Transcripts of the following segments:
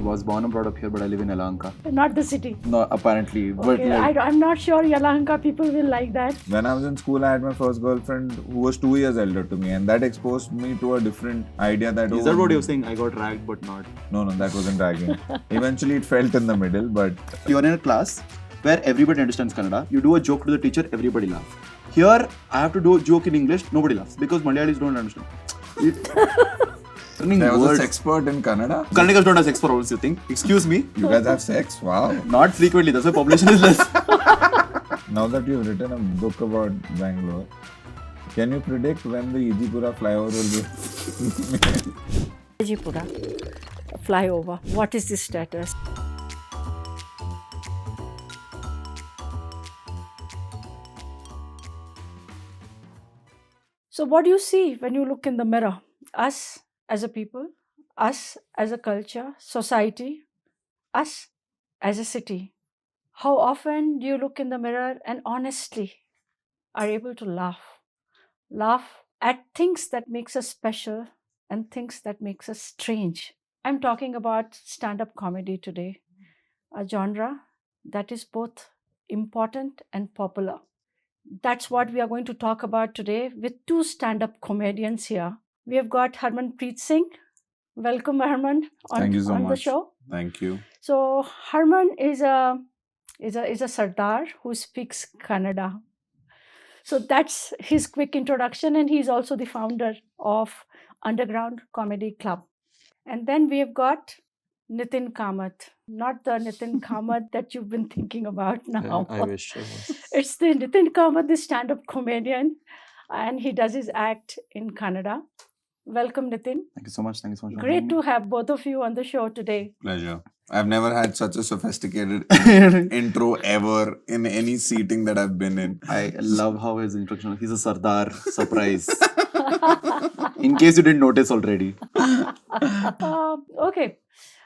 was born and brought up here, but I live in Yelahanka. Not the city. No, apparently. But Okay, like, I'm not sure Yelahanka people will like that. When I was in school, I had my first girlfriend who was 2 years elder to me, and that exposed me to a different idea that. is that what you're saying? I got ragged, but not. No, that wasn't ragging. Eventually, it felt in the middle, but You're in a class where everybody understands Kannada. You do a joke to the teacher, everybody laughs. Here, I have to do a joke in English, nobody laughs because Malayalis don't understand. there was a expert in Kannada. Kannadigas don't have sex for hours, you think? Excuse me? You guys have sex? Wow. Not frequently, that's why population is less. Now that you've written a book about Bangalore, can you predict when the Ejipura flyover will be? Ejipura, flyover. What is the status? So what do you see when you look in the mirror? Us as a people, us as a culture, society, us as a city. How often do you look in the mirror and honestly are able to laugh at things that makes us special and things that makes us strange? I'm talking about stand-up comedy today, a genre that is both important and popular. That's what we are going to talk about today with two stand-up comedians here. We have got Harmanpreet Singh. Welcome, Harman, Thank you so on the much. show. Thank you. So Harman is a Sardar who speaks Kannada. So that's his quick introduction, and he's also the founder of Underground Comedy Club. And then we have got Nithin Kamath, not the Nithin Kamath that you've been thinking about now. I wish I was. It's the Nithin Kamath, the stand-up comedian, and he does his act in Kannada. Welcome, Nithin. Thank you so much. Thank you so much. for Great having to have both of you on the show today. Pleasure. I've never had such a sophisticated intro ever in any seating that I've been in. I love how his introduction. He's a Sardar. Surprise. In case you didn't notice already. Okay.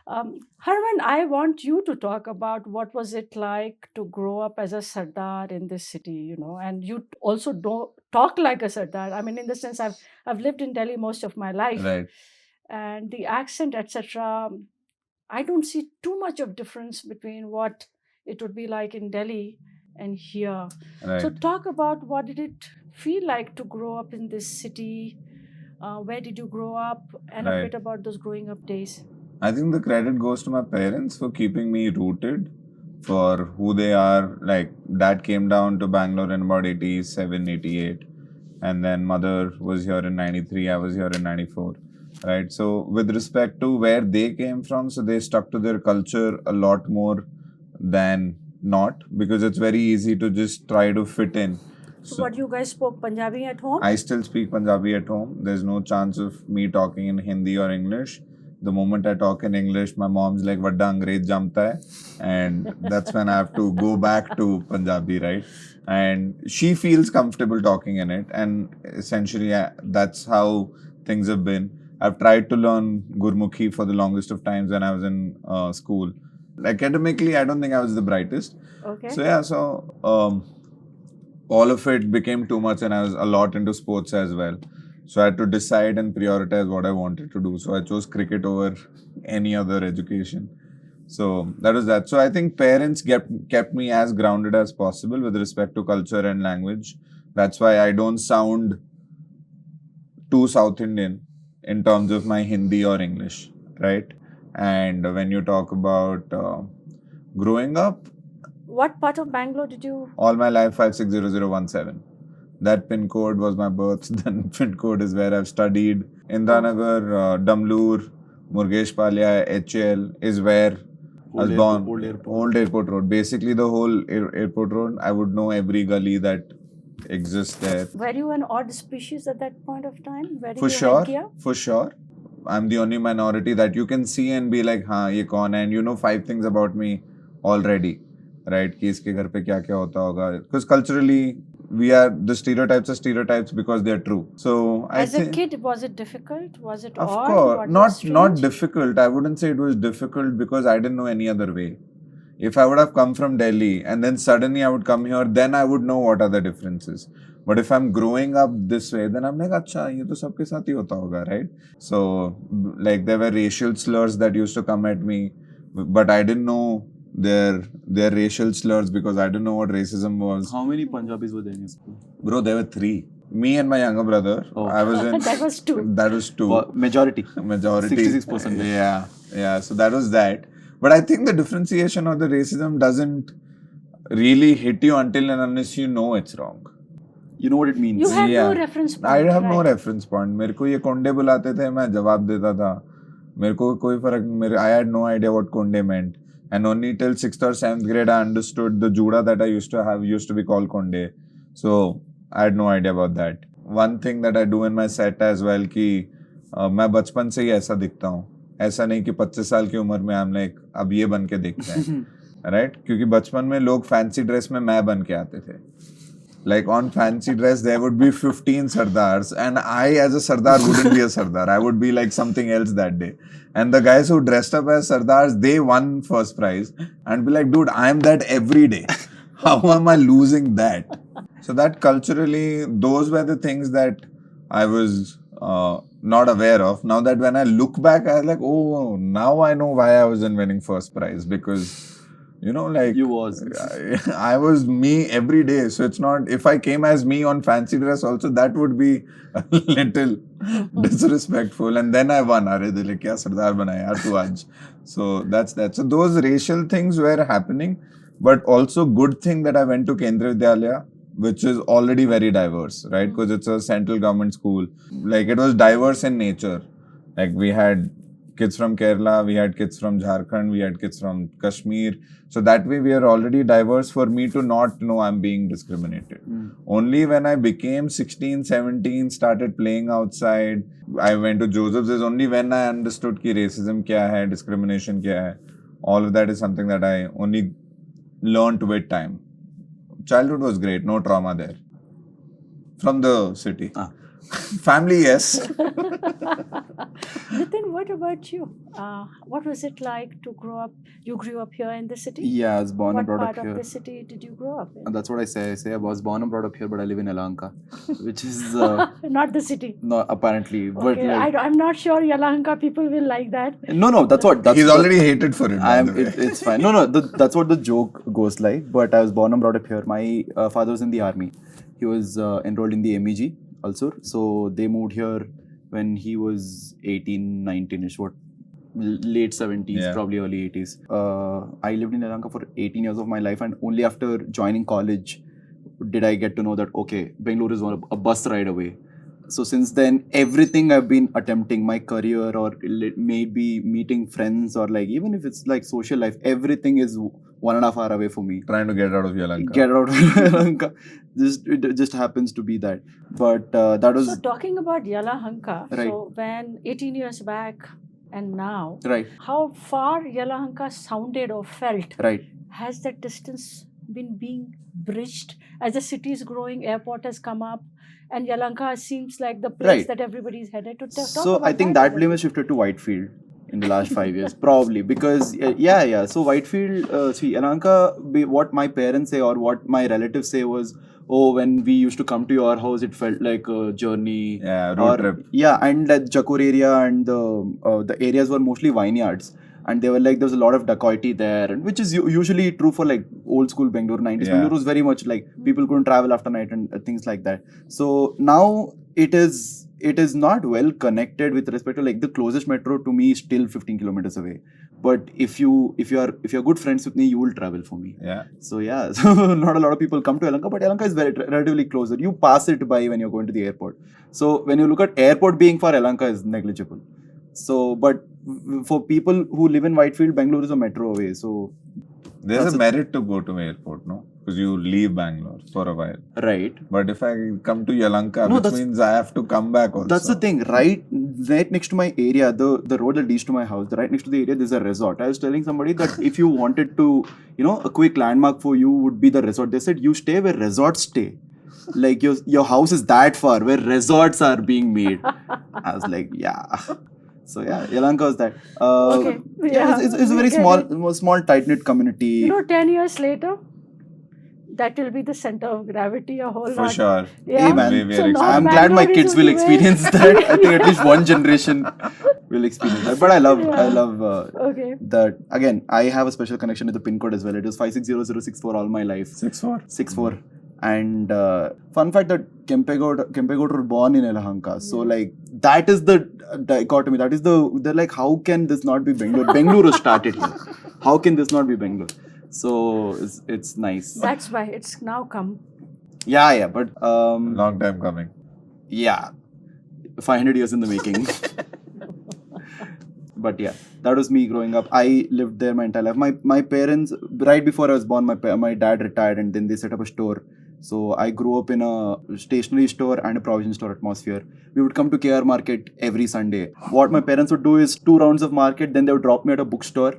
Harman, I want you to talk about what was it like to grow up as a Sardar in this city, and you also don't talk like a Sardar. I mean, in the sense I've lived in Delhi most of my life. Right. And the accent, etc. I don't see too much of difference between what it would be like in Delhi and here. Right. So talk about what did it feel like to grow up in this city? Where did you grow up? And a Right. bit about those growing up days. I think the credit goes to my parents for keeping me rooted for who they are. Like, dad came down to Bangalore in about 87, 88. And then mother was here in 93. I was here in 94. Right. So with respect to where they came from, so they stuck to their culture a lot more than not, because it's very easy to just try to fit in. So what, you guys spoke Punjabi at home? I still speak Punjabi at home. There's no chance of me talking in Hindi or English. The moment I talk in English, my mom's like, "Vadda Angrez jamta hai," and that's when I have to go back to Punjabi, right? And she feels comfortable talking in it, and essentially that's how things have been. I've tried to learn Gurmukhi for the longest of times when I was in school. Academically, I don't think I was the brightest. Okay. So all of it became too much, and I was a lot into sports as well. So I had to decide and prioritize what I wanted to do. So I chose cricket over any other education. So that was that. So I think parents kept me as grounded as possible with respect to culture and language. That's why I don't sound too South Indian in terms of my Hindi or English, right? And when you talk about growing up, What part of Bangalore did you? all my life 560017. That pin code was my birth. Then pin code is where I've studied. Indiranagar, Damloor, Murgesh Palya, HL is where I was born. Old Airport Road. Basically the whole airport road. I would know every gully that exists there. Were you an odd species at that point of time? Wearing For your sure. headgear? For sure. I'm the only minority that you can see and be like, हाँ ये कौन है? And you know 5 things about me already, right? कि इसके घर पे क्या क्या होता होगा? Because culturally, the stereotypes are stereotypes because they're true. So As a kid, was it difficult? Was it of odd? course, Was it not strange? difficult. I wouldn't say it was difficult because I didn't know any other way. If I would have come from Delhi and then suddenly I would come here, then I would know what are the differences. But if I'm growing up this way, then I'm like, अच्छा ये तो सबके साथ ही होता होगा, right? So like there were racial slurs that used to come at me. but I didn't know their racial slurs because I didn't know what racism was. How many Punjabis were there in your school? Bro, there were 3. Me and my younger brother. Oh. I was in. That was 2. That was 2. Majority. 66%. Yeah. So that was that. But I think the differentiation of the racism doesn't really hit you until and unless you know it's wrong. You know what it means. You had Yeah. no reference point. I have no right? reference point. मेरे को ये कोंडे बुलाते थे, मैं जवाब देता था. मेरे को कोई फर्क. I had no idea what konde meant. And only till 6th or 7th grade I understood the juda that I used to have used to be called konde. So I had no idea about that. One thing that I do in my set as well कि मैं बचपन से ही ऐसा दिखता हूँ. ऐसा नहीं कि 25 साल की उम्र में हम लाइक अब ये बन के दिखते हैं. राइट? क्योंकि बचपन में लोग फैंसी ड्रेस में मैं बन के आते थे. Like on fancy dress, there would be 15 Sardars, and I, as a Sardar, wouldn't be a Sardar. I would be like something else that day. And the guys who dressed up as Sardars, they won first prize, and be like, dude, I'm that every day. How am I losing that? So that culturally, those were the things that I was not aware of. Now that when I look back, I was like, oh, now I know why I wasn't winning first prize because. You know, like You was. I was me every day. So it's not, if I came as me on fancy dress also, that would be a little disrespectful. And then I won. Are dile kya Sardar banaya yaar tu aaj. So that's that. So those racial things were happening, but also good thing that I went to Kendriya Vidyalaya, which is already very diverse, right? Because it's a central government school. Like it was diverse in nature. Like we had kids from Kerala, we had kids from Jharkhand, we had kids from Kashmir. So that way we are already diverse for me to not know I'm being discriminated. Only when I became 16, 17, started playing outside, I went to Joseph's, is only when I understood ki racism kya hai, discrimination kya hai. All of that is something that I only learned with time. Childhood was great, no trauma there. From the city. Family, yes. Nithin, what about you? What was it like to grow up? You grew up here in the city? Yeah, I was born and What brought part up of here. the city did you grow up in? And that's what I say. I say I was born and brought up here, but I live in Yelahanka, which is Not the city. not apparently. But Okay, like, I'm not sure Yelahanka people will like that. no, that's what. That's He's what- already hated for it, by the way. It's fine. No, that's what the joke goes like. But I was born and brought up here. My father was in the army. He was enrolled in the MEG also. So they moved here when he was 18, 19ish. What? Late 70s, Yeah. probably early 80s. I lived in Yelahanka for 18 years of my life, and only after joining college did I get to know that okay, Bangalore is a bus ride away. So since then, everything I've been attempting, my career or maybe meeting friends or like even if it's like social life, everything is 1.5 hours away for me. Trying to get out of Yelahanka. Get out of Yelahanka. It just happens to be that. But that was So talking about Yelahanka, Right. so when 18 years back and now, right, how far Yelahanka sounded or felt? right. Has that distance been being bridged as the city is growing, airport has come up, and Yelahanka seems like the place Right. that everybody is headed to? Talk So about I think a that little blame has shifted to Whitefield in the last 5 years, probably because yeah. So Whitefield, see, Yelahanka, what my parents say or what my relatives say was, oh, when we used to come to your house, it felt like a journey. Yeah, road trip. Yeah, and that Jakur area and the areas were mostly vineyards. And they were like, there was a lot of dacoity there, and which is usually true for like old school Bangalore 90s. Yeah. Bangalore was very much like people couldn't travel after night and things like that. So now it is not well connected with respect to like the closest metro to me is still 15 kilometers away. But if you're good friends with me, you will travel for me. Yeah. So yeah, so not a lot of people come to Yelahanka, but Yelahanka is relatively closer. You pass it by when you're going to the airport. So when you look at airport being far, Yelahanka is negligible. So, but for people who live in Whitefield, Bangalore is a metro away. So There's That's a a- merit to go to airport, no? Because you leave Bangalore for a while. right. But if I come to Yelahanka, No, which that's- means I have to come back also. That's the thing, right next to my area, the road that leads to my house, right next to the area, there's a resort. I was telling somebody that if you wanted to, a quick landmark for you would be the resort. They said, you stay where resorts stay. Like your house is that far where resorts are being made. I was like, yeah. So yeah, Yelahanka was that. Okay, Yeah, yeah, it's a very we get small tight-knit community. 10 years later, that will be the center of gravity a whole For lot. sure. Yeah. Hey, man. Way we are So excited. North I'm glad my Bangalore kids is will only way- experience that. I think at least one generation will experience that. But I love Okay. that. Again, I have a special connection with the pin code as well. It was 560064 all my life. 6'4". 6'4". And fun fact that Kempegowda were born in Yelahanka. So like that is the dichotomy. That is they're like, how can this not be Bangalore? Bengaluru started here. How can this not be Bangalore? So it's nice. That's why it's now come. Yeah, but Long time coming. yeah, 500 years in the making. But yeah, that was me growing up. I lived there my entire life. My parents, right before I was born, my dad retired and then they set up a store. So I grew up in a stationery store and a provision store atmosphere. We would come to KR Market every Sunday. What my parents would do is 2 rounds of market, then they would drop me at a bookstore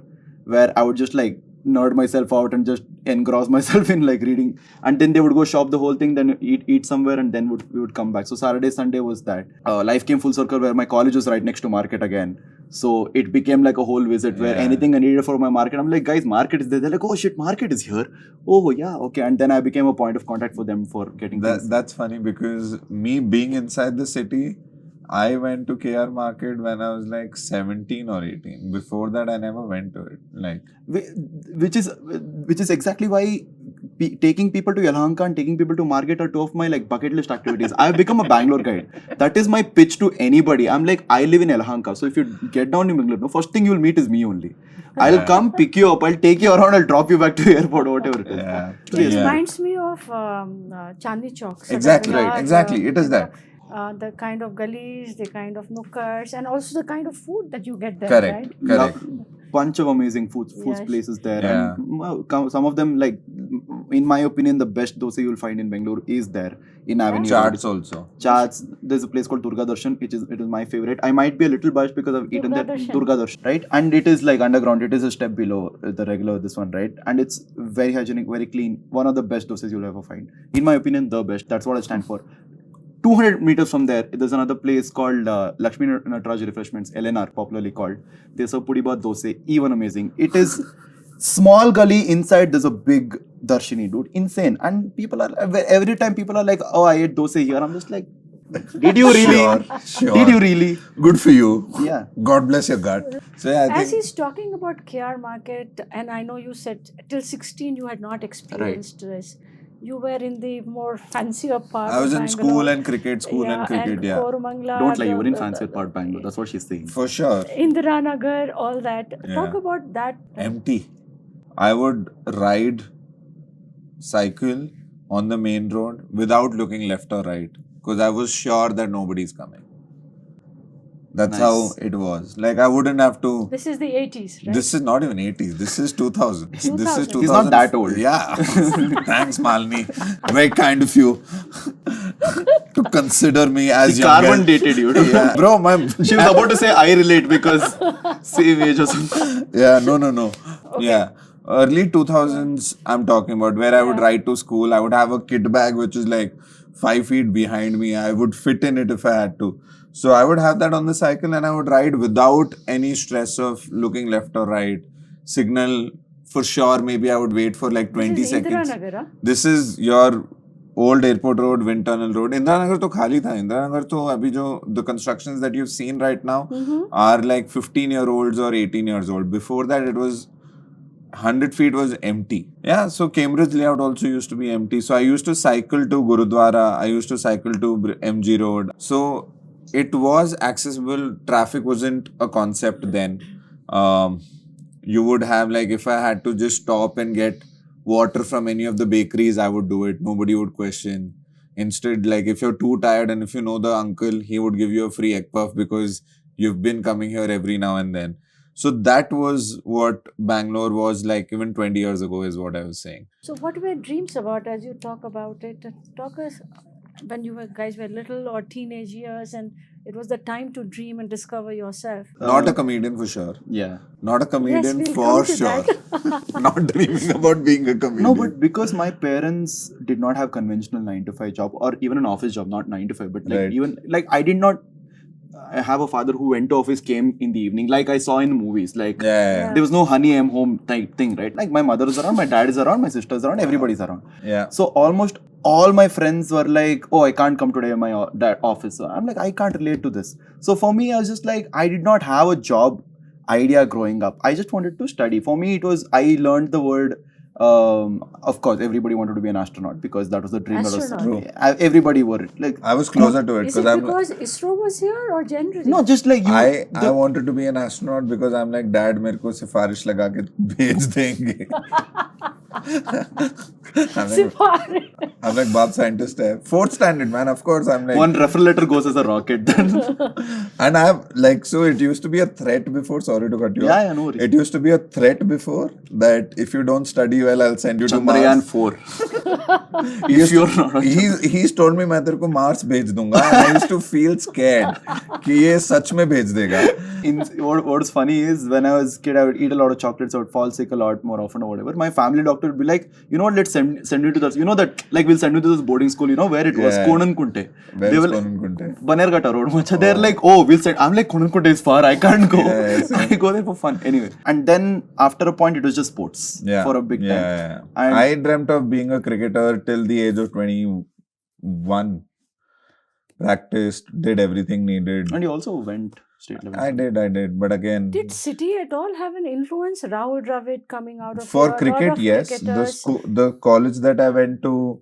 where I would just like nerd myself out and just engross myself in like reading, and then they would go shop the whole thing, then eat somewhere, and then we would come back. So Saturday, Sunday was that. Life came full circle where my college was right next to market again. So it became like a whole visit where anything I needed for my market, I'm like, guys, market is there. They're like, oh shit, market is here. Oh yeah, okay. And then I became a point of contact for them for getting things. That's funny because me being inside the city, I went to KR Market when I was like 17 or 18. Before that, I never went to it. Like, which is exactly why taking people to Yelahanka and taking people to market are 2 of my like bucket list activities. I've become a Bangalore guide. That is my pitch to anybody. I'm like, I live in Yelahanka. So if you get down in Bangalore, the first thing you'll meet is me only. I'll come pick you up. I'll take you around. I'll drop you back to the airport or whatever it is. yeah. It reminds me of Chandni Chowk. Exactly, right. Exactly. It is that. The kind of gullies, the kind of nookers, and also the kind of food that you get there. Correct. Right? Correct. Bunch of amazing foods Yes. places there. Yeah. And some of them, like, in my opinion, the best dosa you'll find in Bangalore is there in Avenue. Charts also. Charts. There's a place called Durga Darshan, it is my favorite. I might be a little biased because I've eaten there. Durga Darshan, right? And it is like underground. It is a step below the regular this one, right? And it's very hygienic, very clean. One of the best dosas you'll ever find. In my opinion, the best. That's what I stand for. 200 meters from there, there's another place called Lakshmi Nataraj Refreshments, LNR, popularly called. They serve pudi baat dosai, even amazing. It is small gully inside. There's a big darshini, dude, insane. And people are every time people are like, "Oh, I ate dosai here." I'm just like, "Did you really? Sure. Did you really?" Good for you. Yeah. God bless your gut. So yeah, I As think he's talking about KR Market, and I know you said till 16 you had not experienced this. You were in the more fancier part. I was of in Bangalore. school and cricket, and Korumangala, Don't lie, you were in fancier part Bangalore. That's what she's saying. For sure. Indiranagar, all that. Yeah. Talk about that. Empty. I would ride cycle on the main road without looking left or right because I was sure that nobody's coming. That's Nice. how it was. Like I wouldn't have to. This is the 80s, right? This is not even 80s. This is 2000. This is 2000. He's not that old. Yeah. Thanks, Malini. Very kind of you to consider me as He young. carbon dated you. Yeah. Bro, my. She was about to say I relate because same age or something. Yeah, no. Yeah. Early 2000s, I'm talking about, where I would ride to school. I would have a kit bag which is like 5 feet behind me. I would fit in it if I had to. So I would have that on the cycle and I would ride without any stress of looking left or right. Signal for sure, maybe I would wait for like 20 this is seconds. Indiranagar, huh? This is your old airport road, wind tunnel road. Indiranagar to khali tha. Indiranagar to abhi jo, the constructions that you've seen right now are like 15-year-olds or 18 years old. Before that, it was 100 feet was empty. Yeah, so Cambridge layout also used to be empty. So I used to cycle to Gurudwara. I used to cycle to MG Road. So it was accessible. Traffic wasn't a concept then. You would have like, if I had to just stop and get water from any of the bakeries, I would do it. Nobody would question. Instead, like if you're too tired and if you know the uncle, he would give you a free egg puff because you've been coming here every now and then. So that was what Bangalore was like even 20 years ago is what I was saying. So what were dreams about as you talk about it? Talk us when you guys were little or teenage years and it was the time to dream and discover yourself. Not a comedian for sure. Yeah. Not a comedian we'll for come to sure. that. Not dreaming about being a comedian. No, but because my parents did not have conventional 9 to 5 job or even an office job, not 9 to 5, but like Right. even like I did not. I have a father who went to office, came in the evening, like I saw in movies. Like Yeah. there was no honey, I'm home type thing, right? Like my mother is around, my dad is around, my sister is around, everybody's around. Yeah. So almost all my friends were like, oh, I can't come today in my office. So I'm like, I can't relate to this. So for me, I was just like, I did not have a job idea growing up. I just wanted to study. For me, it was, I learned the word, of course, everybody wanted to be an astronaut because that was the dream. Astronaut. Everybody were like. I was closer to it Is it I'm because ISRO was here or generally? No, just like you. I wanted to be an astronaut because I'm like, Dad, मेरे को सिफारिश लगा के भेज देंगे. I'm like, Bob scientist hai. 4th standard, man. Of course, I'm like. One referral letter goes as a rocket then. And I'm like, so it used to be a threat before. Sorry to cut you off. Yeah, no worries. It used to be a threat before that if you don't study well, I'll send you to Chandrayaan Mars. 4. If you're not. He's told me मैं तेरे को Mars भेज दूंगा. And I used to feel scared कि ये सच में भेज देगा. What's funny is when I was a kid, I would eat a lot of chocolates. I would fall sick a lot more often or whatever. My family doctor would be like, you know what, let's send you to this. You know that, like, we'll send you to this boarding school, you know, where it was? Konankunte. Where is Konankunte? Banerghatta Road. They're like, oh, we'll send. I'm like, Konankunte is far. I can't go. Yes. I go there for fun. Anyway. And then after a point, it was just sports for a big time. Yeah. And I dreamt of being a cricketer till the age of 21. Practiced, did everything needed. And you also went state level. I did. But again, Did city at all have an influence? Rahul Dravid coming out of for a lot cricket, of yes. cricketers. The college that I went to,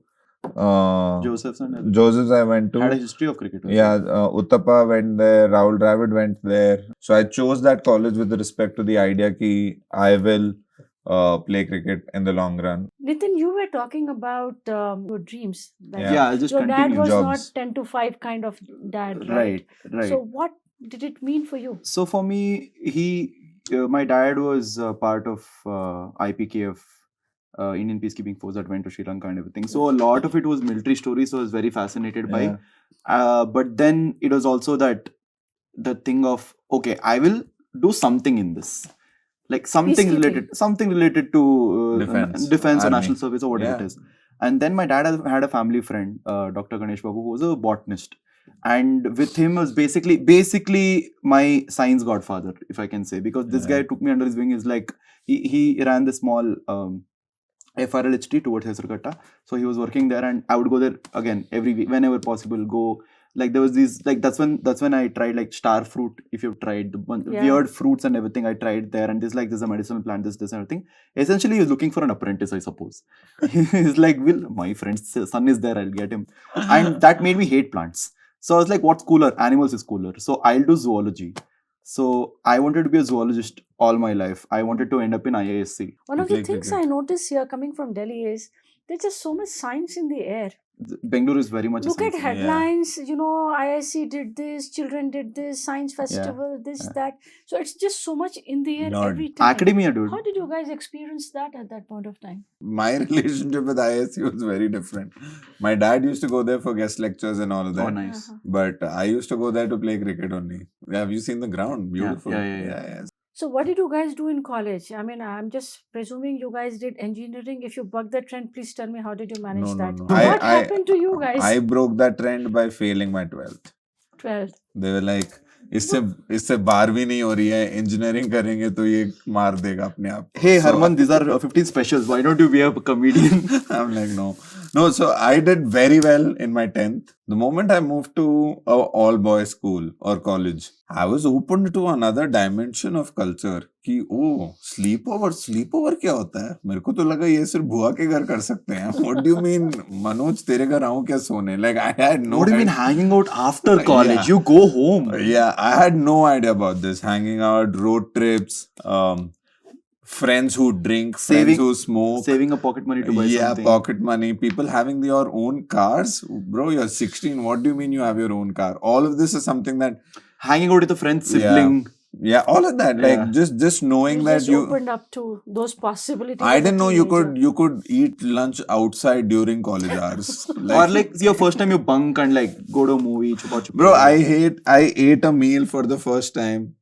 Joseph's and Joseph's I went to. had a history of cricket. Yeah, Uttapa went there, Rahul Dravid went there. So I chose that college with respect to the idea that I will play cricket in the long run. Nithin, you were talking about your dreams. Like Yeah, I'll just your dad continue. was Jobs. not 10 to 5 kind of dad, right? Right. So what did it mean for you? So for me, my dad was part of IPKF, Indian Peacekeeping Force that went to Sri Lanka and everything. So a lot of it was military stories. So I was very fascinated by. But then it was also the thing of, okay, I will do something in this. Like something related to defense or Army. national service or whatever it is. And then my dad had a family friend, Dr. Ganesh Babu, who was a botanist. And with him was basically my science godfather, if I can say, because this guy took me under his wing. Is like he ran the small FRLHT towards Hesarghatta. So he was working there, and I would go there again every week whenever possible. Go. Like there was these, like that's when I tried like star fruit. If you've tried the weird fruits and everything, I tried there, and there's a medicinal plant, this and everything. Essentially, he was looking for an apprentice, I suppose. He's like, well, my friend's son is there, I'll get him, and that made me hate plants. So I was like, what's cooler? Animals is cooler. So I'll do zoology. So I wanted to be a zoologist all my life. I wanted to end up in IISc. One of the things I notice here coming from Delhi is there's just so much science in the air. Bangalore is very much Look at headlines, you know, IISc did this, children did this, science festival, that. So it's just so much in the air every time. Academia, dude. How did you guys experience that at that point of time? My relationship with IISc was very different. My dad used to go there for guest lectures and all of that. Oh, nice. But I used to go there to play cricket only. Have you seen the ground? Beautiful. Yeah. So what did you guys do in college? I mean, I'm just presuming you guys did engineering. If you bucked the trend, please tell me, how did you manage that? No. What happened to you guys? I broke that trend by failing my 12th. 12th. They were like, इससे 12वीं नहीं हो रही है, engineering करेंगे तो ये मार देगा अपने आप. Hey Harman, these are 15 specials. Why don't you be a comedian? I'm like, no. So I did very well in my 10th. The moment I moved to a all-boys school or college, I was opened to another dimension of culture. कि sleepover क्या होता है? मेरे को तो लगा ये सिर्फ बुआ के घर कर सकते हैं. What do you mean, Manoj, तेरे घर आऊँ क्या सोने? Like I had no. What do you mean hanging out after college? You go home. Yeah, I had no idea about this. Hanging out, road trips, friends who drink, friends who smoke. Saving a pocket money to buy something. Yeah, pocket money. People having your own cars. Bro, you're 16. What do you mean you have your own car? All of this is something that... Hanging out with a friend, sibling. Yeah, all of that. Like just knowing that you opened up to those possibilities. I didn't know you could eat lunch outside during college hours. Or like your first time you bunk and like go to a movie. Bro, I ate a meal for the first time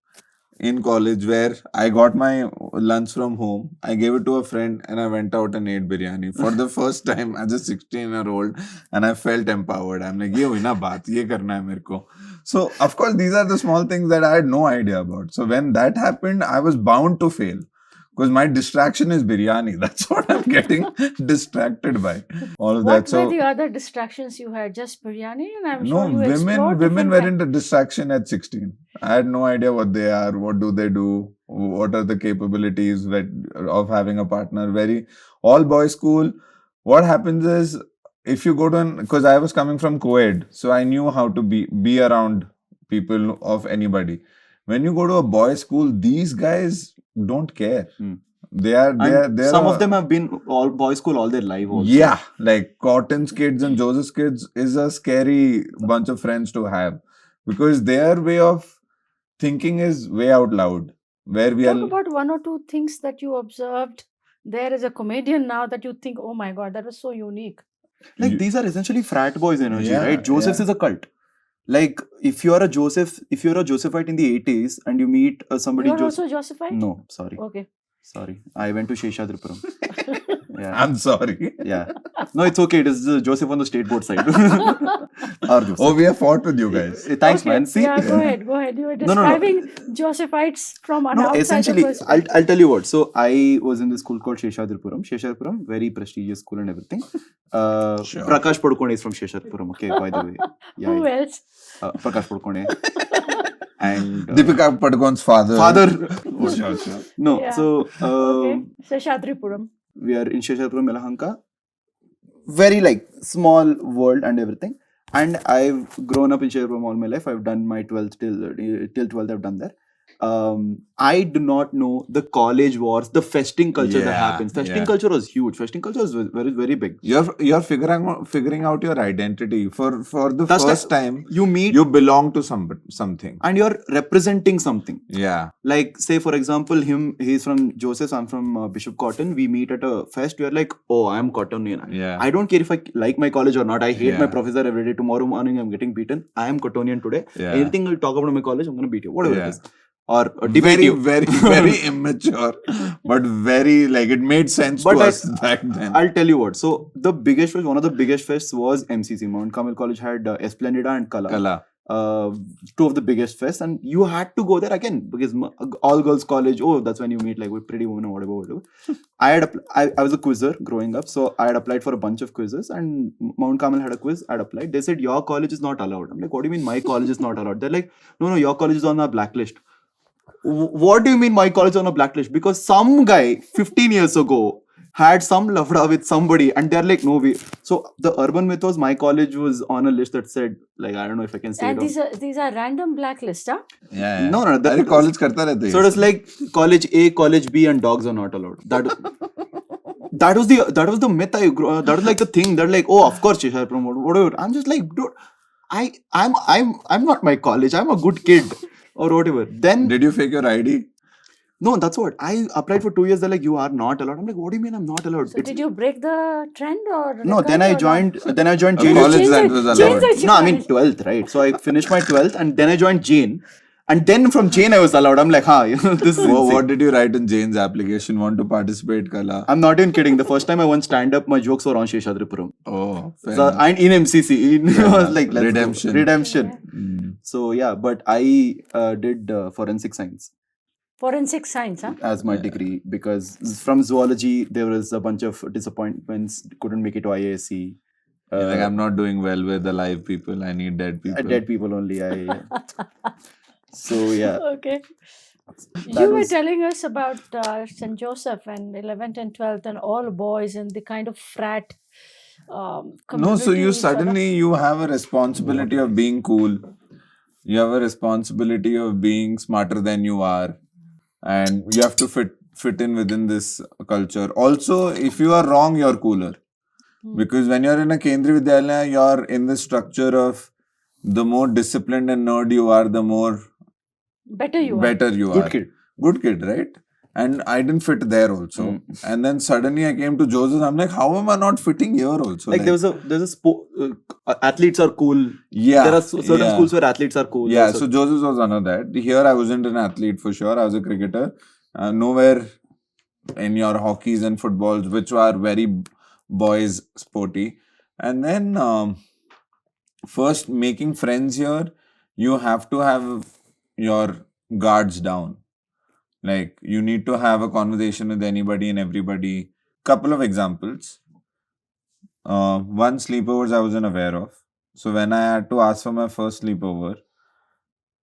in college where I got my lunch from home. I gave it to a friend and I went out and ate biryani for the first time as a 16-year-old, and I felt empowered. I'm like, ye hui na baat, ye karna hai mereko. So, of course, these are the small things that I had no idea about. So, when that happened, I was bound to fail because my distraction is biryani. That's what I'm getting distracted by. All of What that. So, were the other distractions you had? Just biryani, and I'm no, sure you explored women different weren't a distraction at 16. I had no idea what they are, what do they do, what are the capabilities of having a partner. Very all boys school. What happens is if you go to because I was coming from co-ed, so I knew how to be around people of anybody. When you go to a boys school, these guys don't care. Hmm. They're Some of them have been all boys school all their life also. Yeah, like Cotton's kids and Joseph's kids is a scary bunch of friends to have because their way of thinking is way out loud. Where we Talk are, about one or two things that you observed there as a comedian now that you think, oh my god, that was so unique. Like You- these are essentially frat boys energy, Yeah, right? Joseph's yeah. is a cult. Like if you're a Josephite in the 80s and you meet somebody You are also Josephite? No, sorry. Okay. Sorry. I went to Sheshadripuram. Yeah. I'm sorry. Yeah. No, it's okay. It is Joseph on the state board side. Or Joseph. Oh, we have fought with you guys. Thanks, Okay, man. See? Yeah, go ahead. You were No, no, no. describing Josephites from an No, outsider essentially, perspective. I'll tell you what. So I was in this school called Sheshadripuram. Sheshadripuram, very prestigious school and everything. Sure. Prakash Padukone is from Sheshadripuram. Okay, by the way. Yeah, Who else? Prakash Padukone. And Deepika Padukone's father. Sure, sure. No, Yeah. so Okay. Seshadripuram. we are in Sheshadripuram, Yelahanka. Very like small world and everything. And I've grown up in Sheshadripuram all my life. I've done my 12th till 12th. I've done there. I do not know the college wars, the festing culture that Yeah, happens. Festing yeah. culture was huge. Festing culture was very, very big. You're figuring out your identity for the That's first time. You meet You belong to something. and you're representing something. Yeah. Like, say, for example, he's from Joseph's, I'm from Bishop Cotton. We meet at a fest. We're like, oh, I'm Cottonian. Yeah. I don't care if I like my college or not. I hate my Yeah. professor every day. Tomorrow morning, I'm getting beaten. I am Cottonian today. Yeah. Anything will talk about my college, I'm going to beat you. Whatever Yeah. it is. Or debate you. Very immature, but very like it made sense But to us back then. I'll tell you what. So the biggest fest, one of the biggest fests was MCC. Mount Carmel College had Esplendida and Kala. Kala. Two of the biggest fests, and you had to go there again because all girls college. Oh, that's when you meet like with pretty women or whatever. I was a quizzer growing up, so I had applied for a bunch of quizzes, and Mount Carmel had a quiz. I'd applied. They said your college is not allowed. I'm like, what do you mean my college is not allowed? They're like, no, your college is on our blacklist. What do you mean my college is on a blacklist? Because some guy 15 years ago had some lavda with somebody and they're like, no way. So the urban myth was my college was on a list that said, like, I don't know if I can say And it. these are random blacklist, huh? Yeah. No. अरे college करता रहते हैं. So it was like college A, college B, and dogs are not allowed. That was the myth that was like the thing that like, oh, of course, Cheshire promote whatever. I'm just like, dude, I'm not my college. I'm a good kid or whatever. Then Did you fake your ID? no, that's what I applied for 2 years. They're like, you are not allowed. I'm like, what do you mean I'm not allowed? So did you break the trend or No, then I joined. Then I joined A Jain. college Change that it- was change allowed. it. No, I mean 12th, right? So I finished my 12th and then I joined Jain. And then from Jain I was allowed. I'm like, this is insane. What did you write in Jane's application? Want to participate, Kala? I'm not even kidding. The first time I went stand-up, my jokes were on Sheshadripuram. Oh, fair So, enough. and in MCC. I was like, let's go. Redemption. Redemption. Mm. So yeah, but I did forensic science forensic science, huh? as my degree because from zoology there was a bunch of disappointments. Couldn't make it to IASC. You're like, I'm not doing well with the live people. I need dead people. Dead people only. So yeah. Okay. That You were was- telling us about St. Joseph and 11th and 12th and all boys and the kind of frat No, so community you sort of- suddenly you have a responsibility of being cool. You have a responsibility of being smarter than you are, and you have to fit in within this culture. Also, if you are wrong, you're cooler. Because when you're in a Kendriya Vidyalaya, you're in the structure of the more disciplined and nerd you are, the more better you are. better you Good are. kid. Good kid, right? and I didn't fit there also. And then suddenly I came to Joseph's. I'm like, how am I not fitting here also? Like there's a athletes are cool. Yeah, There are certain schools where athletes are cool. Yeah, also. so Joseph's was one of that. Here I wasn't an athlete for sure. I was a cricketer. Nowhere in your hockeys and footballs, which are very boys sporty. And then first making friends here, you have to have your guards down. Like you need to have a conversation with anybody and everybody. Couple of examples. One sleepovers I wasn't aware of. So when I had to ask for my first sleepover,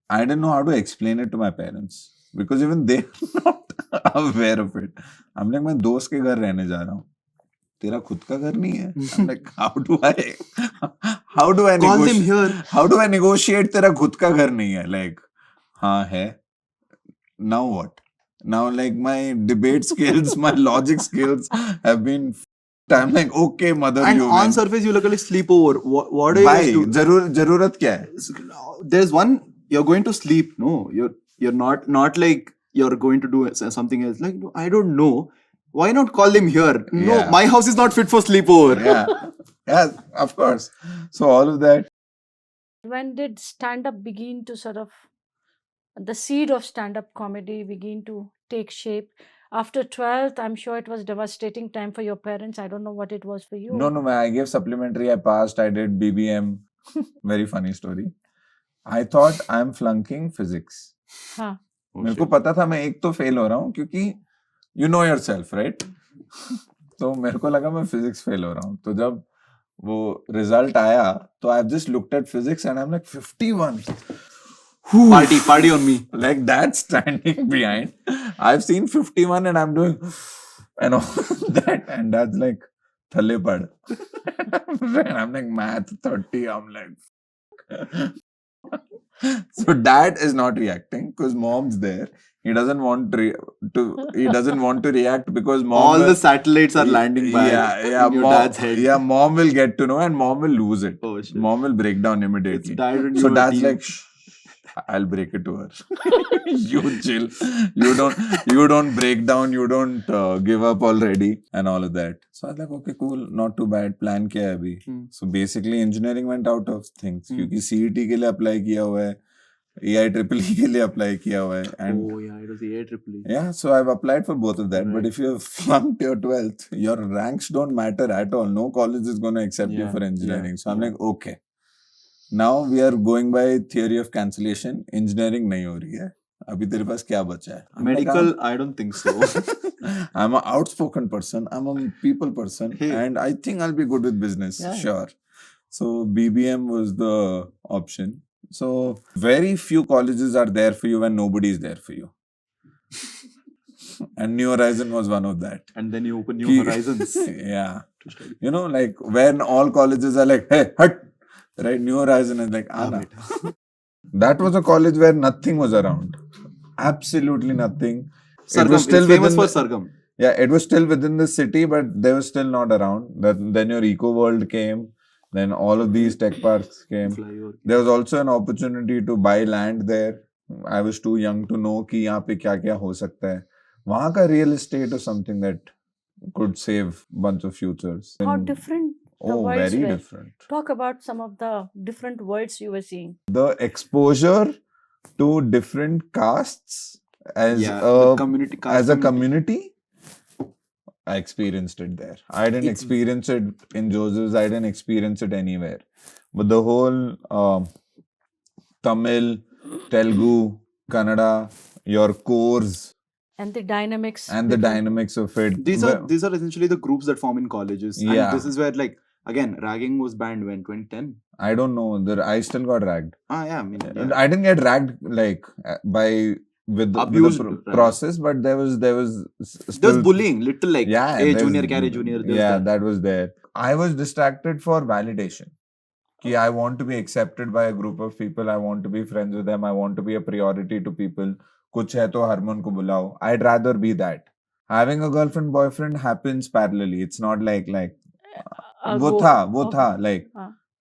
I didn't know how to explain it to my parents because even they are not aware of it. I'm like, मैं दोस्त के घर रहने जा रहा हूँ. तेरा खुद का घर नहीं है. I'm like, how do I Call them here. How do I negotiate? तेरा खुद का घर नहीं है. Like, हाँ है. Now what? Now like my debate skills, my logic skills have been. I'm like, okay, mother. And you on win. surface, you look like sleepover. What are you guys Bhai, doing? जरूरत क्या है? There's one. You're going to sleep. No, you're not like you're going to do something else. Like, no, I don't know. Why not call them here? No, Yeah. my house is not fit for sleepover. Yeah, of course. So all of that. When did stand-up begin to sort of, the seed of stand-up comedy begin to take shape? After 12th, I'm sure it was devastating time for your parents. I don't know what it was for you. No, man, I gave supplementary. I passed. I did BBM. Very funny story. I thought I'm flunking physics. हाँ. मेरे को पता था मैं एक तो fail हो रहा हूँ क्योंकि you know yourself, right? तो मेरे को लगा मैं फिजिक्स फेल हो रहा हूँ. तो जब वो रिजल्ट आया तो I've just looked at physics and I'm like 51. Party on me. Like that standing behind. I've seen 51 and I'm doing and all that, and that's like thale pad. And I'm like math 30. I'm like so dad is not reacting because mom's there. He doesn't want to react because mom All the satellites are landing by in your mom, dad's head. Yeah, mom will get to know and mom will lose it. Oh, shit. Mom will break down immediately. So dad's like, shh, I'll break it to her. You chill. You don't break down. You don't give up already and all of that. So I was like, okay, cool, not too bad. Plan क्या है अभी? So basically engineering went out of things क्योंकि CET के लिए apply किया हुआ है, AIEEE के लिए apply किया हुआ है, and oh yeah, it was AIEEE. yeah, so I've applied for both of that. Right. But if you have flunked your 12th, your ranks don't matter at all. No college is going to accept you for engineering. So I'm like, okay. Now we are going by theory of cancellation. Engineering नहीं हो रही है. अभी तेरे पास क्या बचा है? Medical, I don't think so. I'm an outspoken person. I'm a people person. And I think I'll be good with business. Yeah. Sure. So BBM was the option. So very few colleges are there for you when nobody is there for you. And New Horizon was one of that. And then you open New Horizons. Yeah. You know, like when all colleges are like, hey, hut. Right? New Horizon is like, Anna. That was a college where nothing was around. Absolutely nothing. Sargam, it was still famous for Sargam. Yeah, it was still within the city, but they were still not around. Then your Eco World came. Then all of these tech parks came. There was also an opportunity to buy land there. I was too young to know कि यहाँ पे क्या क्या हो सकता है. वहाँ का real estate was something that could save bunch of futures. How different the worlds very were. Different. Talk about some of the different worlds you were seeing. The exposure to different castes as a community. I experienced it there. I didn't experience it in Joseph's. I didn't experience it anywhere. But the whole Tamil, Telugu, Kannada, your cores, and the dynamics. And the dynamics of it. These are essentially the groups that form in colleges. Yeah. And this is where, like, again, ragging was banned when 2010. I don't know. I still got ragged. Yeah. I didn't get ragged like with the process, but there was bullying, little like hey junior, carry junior. That was there. I was distracted for validation. Ki I want to be accepted by a group of people. I want to be friends with them. I want to be a priority to people. Kuch hai to Harman ko bulao. I'd rather be that. Having a girlfriend, boyfriend happens parallelly. It's not like wo tha. Like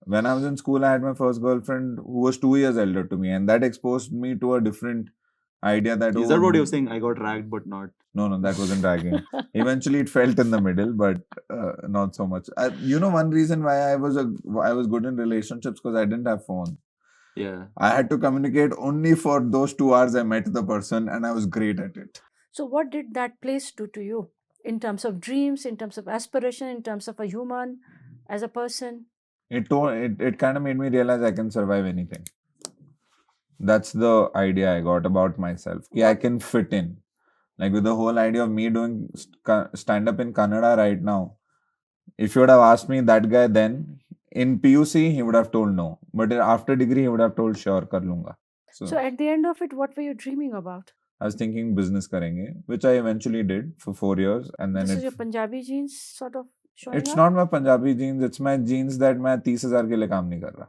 when I was in school, I had my first girlfriend who was 2 years elder to me, and that exposed me to a different idea that Is that what you're saying? I got ragged, but not. No, that wasn't ragging. Eventually, it felt in the middle, but not so much. One reason why I was good in relationships because I didn't have phone. Yeah. I had to communicate only for those 2 hours I met the person, and I was great at it. So what did that place do to you in terms of dreams, in terms of aspiration, in terms of a human, as a person? It kind of made me realize I can survive anything. That's the idea I got about myself. Yeah, I can fit in. Like with the whole idea of me doing stand-up in Kannada right now, if you would have asked me that guy then, in PUC, he would have told no. But after degree, he would have told sure, kar lunga. So at the end of it, what were you dreaming about? I was thinking business karenge, which I eventually did for 4 years. And then This is your Punjabi genes sort of showing it's up? not my Punjabi genes, it's my genes that मैं 30,000 के लिए काम नहीं कर रहा.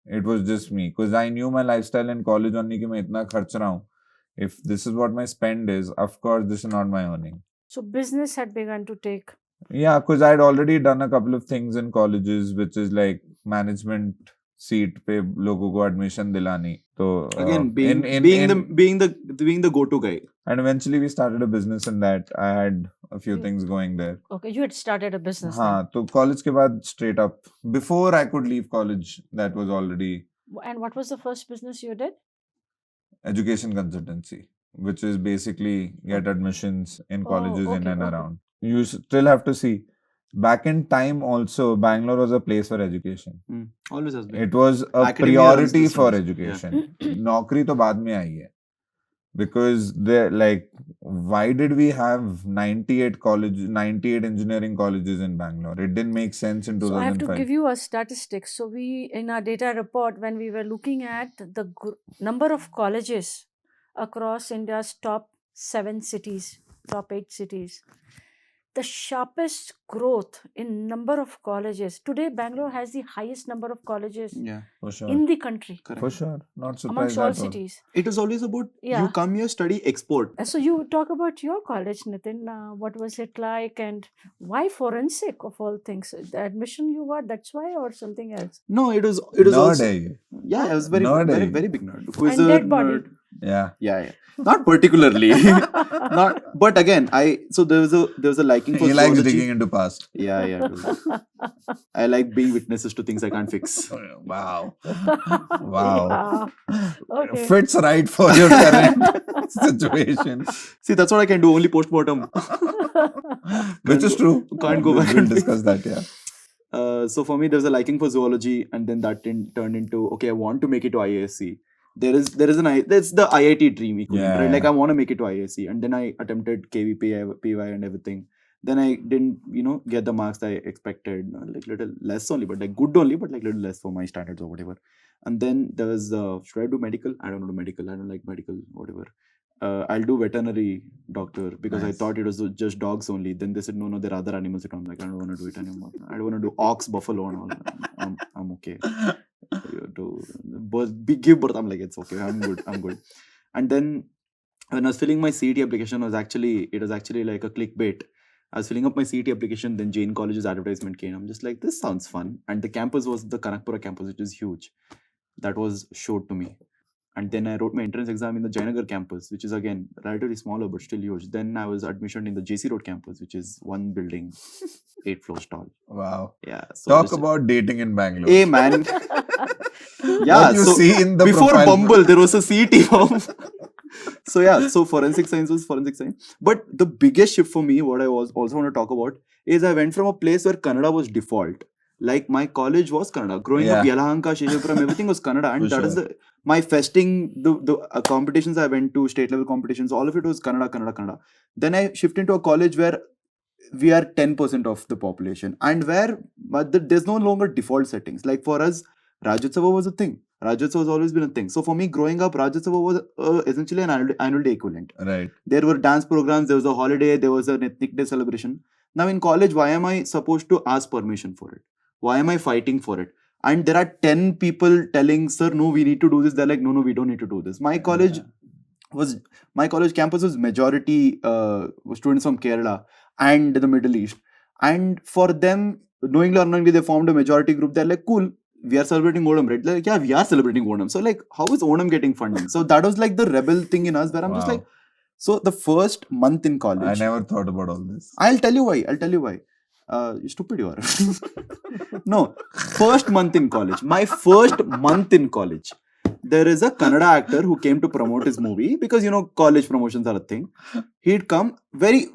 It was just me. Because I knew my lifestyle in college only कि मैं इतना खर्च रहा हूँ. If this is what my spend is, of course, this is not my earning. So business had begun to take. Yeah, because I had already done a couple of things in colleges, which is like management seat पे लोगों को admission दिलानी. So Again, being the go-to guy. And eventually we started a business in that. I had a few things going there. Okay, you had started a business. हाँ, तो college के बाद straight up. Before I could leave college, that was already. And what was the first business you did? Education consultancy, which is basically get admissions in colleges in and around. You still have to see. Back in time also, Bangalore was a place for education. Always has been. It was a priority for education. Naukri to baad mein aayi hai. Because why did we have 98 engineering colleges in Bangalore? It didn't make sense in 2005. So I have to give you a statistic. So we, in our data report, when we were looking at the number of colleges across India's top 7 cities, top 8 cities, the sharpest growth in number of colleges. Today, Bangalore has the highest number of colleges for sure. in the country. Correct. For sure. Not surprised Amongst all cities. It is always about you come here, study, export. So you talk about your college, Nithin. What was it like and why forensic of all things? The admission you got, that's why, or something else? No, it was also. Yeah, I was very big nerd. And dead body. Nerd. Yeah. Not particularly. But again, there was a liking for he likes digging into past. Yeah. I like being witnesses to things I can't fix. Wow. Okay. Fits right for your current situation. See, that's what I can do, only post-mortem. Which is true. Can't go back and discuss that, yeah. So for me, there was a liking for zoology, and then that turned into, okay, I want to make it to IASC. That's the IIT dream equivalent, right? Like I want to make it to IISc, and then I attempted KVP, PY and everything. Then I didn't, get the marks I expected, like little less only, but like good only, but like little less for my standards or whatever. And then there was, should I do medical? I don't do medical. I don't like medical, whatever. I'll do veterinary doctor because I thought it was just dogs only. Then they said, no, there are other animals. I'm like, I don't want to do it anymore. I don't want to do ox, buffalo and all. I'm okay. Give birth, I'm like, it's okay, I'm good. And then when I was filling my CET application, it was actually like a clickbait. I was filling up my CET application, then Jain College's advertisement came. I'm just like, this sounds fun. And the campus was the Kanakpura campus, which is huge. That was showed to me. And then I wrote my entrance exam in the Jainagar campus, which is again relatively smaller but still huge. Then I was admissioned in the JC Road campus, which is one building, 8 floors tall. Wow. Yeah. So talk about dating in Bangalore. Hey man. Yeah. What you see in the before profile. Bumble, there was a CET form. So forensic science was forensic science. But the biggest shift for me, what I also want to talk about, is I went from a place where Kannada was default. Like my college was Kannada. Growing up, Yelahanka, Sheshapuram, everything was Kannada. And that is my festing, the competitions I went to, state level competitions, all of it was Kannada. Then I shifted into a college where we are 10% of the population. And there's no longer default settings. Like for us, Rajyotsava was a thing. Rajyotsava has always been a thing. So for me, growing up, Rajyotsava was essentially an annual day equivalent. Right. There were dance programs, there was a holiday, there was an ethnic day celebration. Now in college, why am I supposed to ask permission for it? Why am I fighting for it? And there are 10 people telling, sir, no, we need to do this. They're like, no, we don't need to do this. My college campus was majority students from Kerala and the Middle East. And for them, knowingly or unknowingly, they formed a majority group. They're like, cool, we are celebrating Onam, right? Like, yeah, we are celebrating Onam. So like, how is Onam getting funding? So that was like the rebel thing in us where I'm just like, so the first month in college. I never thought about all this. I'll tell you why. You stupid you are. No, first month in college. My first month in college. There is a Kannada actor who came to promote his movie because college promotions are a thing. He'd come, very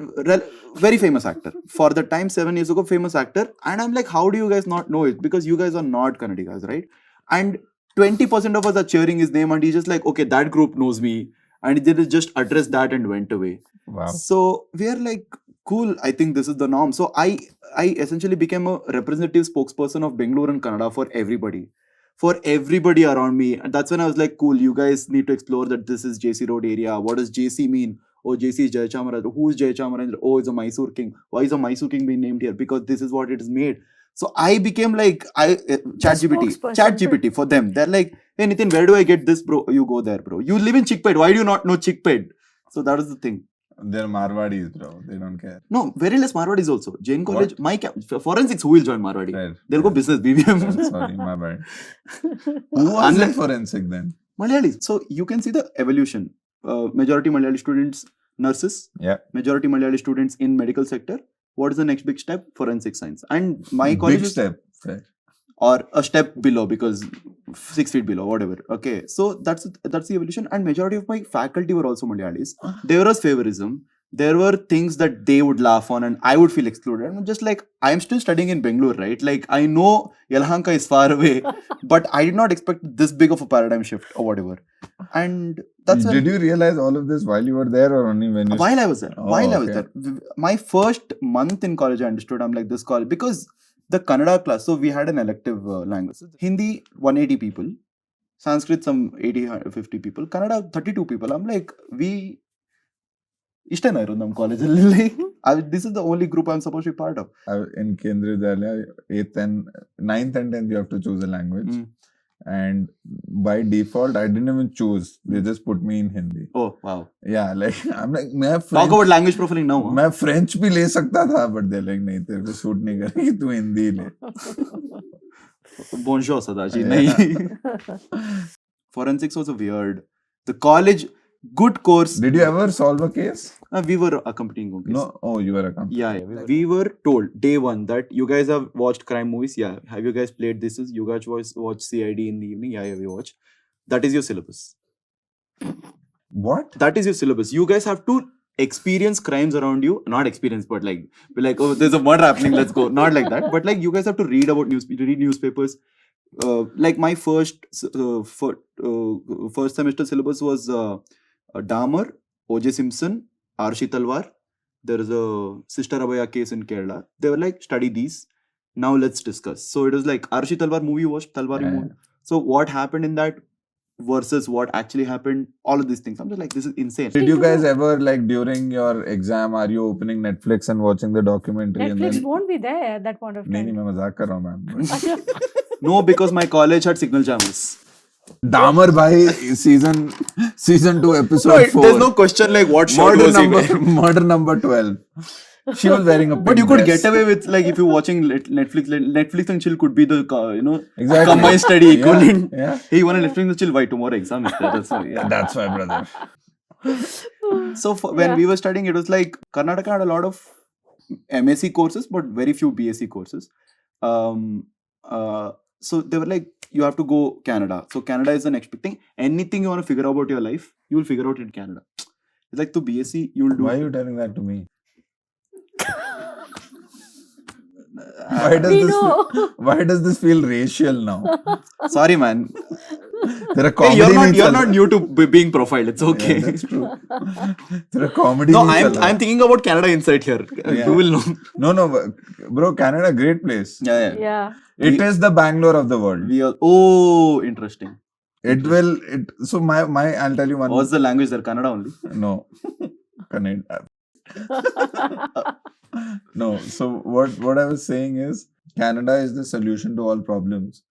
famous actor. For the time 7 years ago, famous actor. And I'm like, how do you guys not know it? Because you guys are not Kannadigas, right? And 20% of us are cheering his name and he's just like, okay, that group knows me. And he did just address that and went away. Wow. So we are like, cool, I think this is the norm. So I essentially became a representative spokesperson of Bangalore and Kannada for everybody. For everybody around me. And that's when I was like, cool, you guys need to explore that this is JC Road area. What does JC mean? Oh, JC is Jayachamara. Who is Jayachamara? Oh, it's a Mysore king. Why is a Mysore king being named here? Because this is what it is made. So I became like, ChatGPT for them. They're like, hey Nithin, where do I get this, bro? You go there, bro. You live in Chickped. Why do you not know Chickped? So that was the thing. They're Marwadis, bro. They don't care. No, very less Marwadis also. Jain College, forensics, who will join Marwadi? Right. They'll go business, BBM. Sorry, my bad. Who was in forensic then? Malayalis. So you can see the evolution. Majority Malayali students, nurses. Yeah. Majority Malayali students in medical sector. What is the next big step? Forensic science. And my college Big step. Fair. Or a step below because 6 feet below, whatever. Okay, so that's the evolution. And majority of my faculty were also Malayalis. There was favorism. There were things that they would laugh on and I would feel excluded. And I'm just like, I'm still studying in Bangalore, right? Like, I know Yelahanka is far away, but I did not expect this big of a paradigm shift or whatever. And that's Did you realize all of this while you were there or only when you... While I was there. Oh, I was okay. there. My first month in college, I understood, I'm like, this college, because the Kannada class, so we had an elective language. Hindi, 180 people. Sanskrit, some 50 people. Kannada, 32 people. I'm like, this is the only group I'm supposed to be part of. In Kendriya Vidyalaya, 9th and 10th, you have to choose a language. And by default, I didn't even choose. They just put me in Hindi. Oh, wow. Yeah, like, I'm like, Talk about language profiling now. मैं French भी ले सकता था, but they're like, नहीं, तेरे को suit नहीं करेगी, तू हिंदी ले. Bonjour, Sadaji. Nahi. Forensics was a weird. The college, good course. Did you ever solve a case? We were accompanying on case. No. Oh, you were accompanying. Yeah. We were told day one that you guys have watched crime movies. Yeah. Have you guys played this? You guys watch CID in the evening? Yeah, we watch. That is your syllabus. What? That is your syllabus. You guys have to experience crimes around you. Not experience, but like, be like, oh, there's a murder happening. Let's go. Not like that. But like, you guys have to read about read newspapers. Like my first semester syllabus was Dahmer, O.J. Simpson, Arshi Talwar. There is a Sister Abaya case in Kerala. They were like, study these. Now let's discuss. So it was like Arshi Talwar movie watched, Talwar movie. So what happened in that versus what actually happened, all of these things. I'm just like, this is insane. Did you guys ever, like, during your exam, are you opening Netflix and watching the documentary? Netflix and then... won't be there at that point of time. नहीं, मैं मजाक कर रहा हूँ, ma'am. No, because my college had signal jammers. Dahmer bhai, season 2, episode 4. There's no question like what shot was he wearing. Murder number 12. She was wearing a pink But you could dress. get away with, like, if you're watching Netflix and chill could be the, Exactly. combined study equivalent. Yeah. Hey, you want to Netflix and chill? Why? Tomorrow exam is there. That's why. Yeah. That's why, brother. So when we were studying, it was like, Karnataka had a lot of MSc courses, but very few BSc courses. So they were like, you have to go Canada. So Canada is the next big thing. Anything you want to figure out about your life, you will figure out in Canada. It's like to BSc, you will do. Why are you telling that to me? Why does this feel racial now? Sorry, man. Hey, you're not new to being profiled. It's okay. Yeah, that's true. Comedy. No, I'm thinking about Canada Insight here. Yeah. You will know. No, bro, Canada, great place. Yeah. It is the Bangalore of the world. Interesting. So I'll tell you one. What's the language there? Kannada only? No. Kannada. No. So what I was saying is, Canada is the solution to all problems.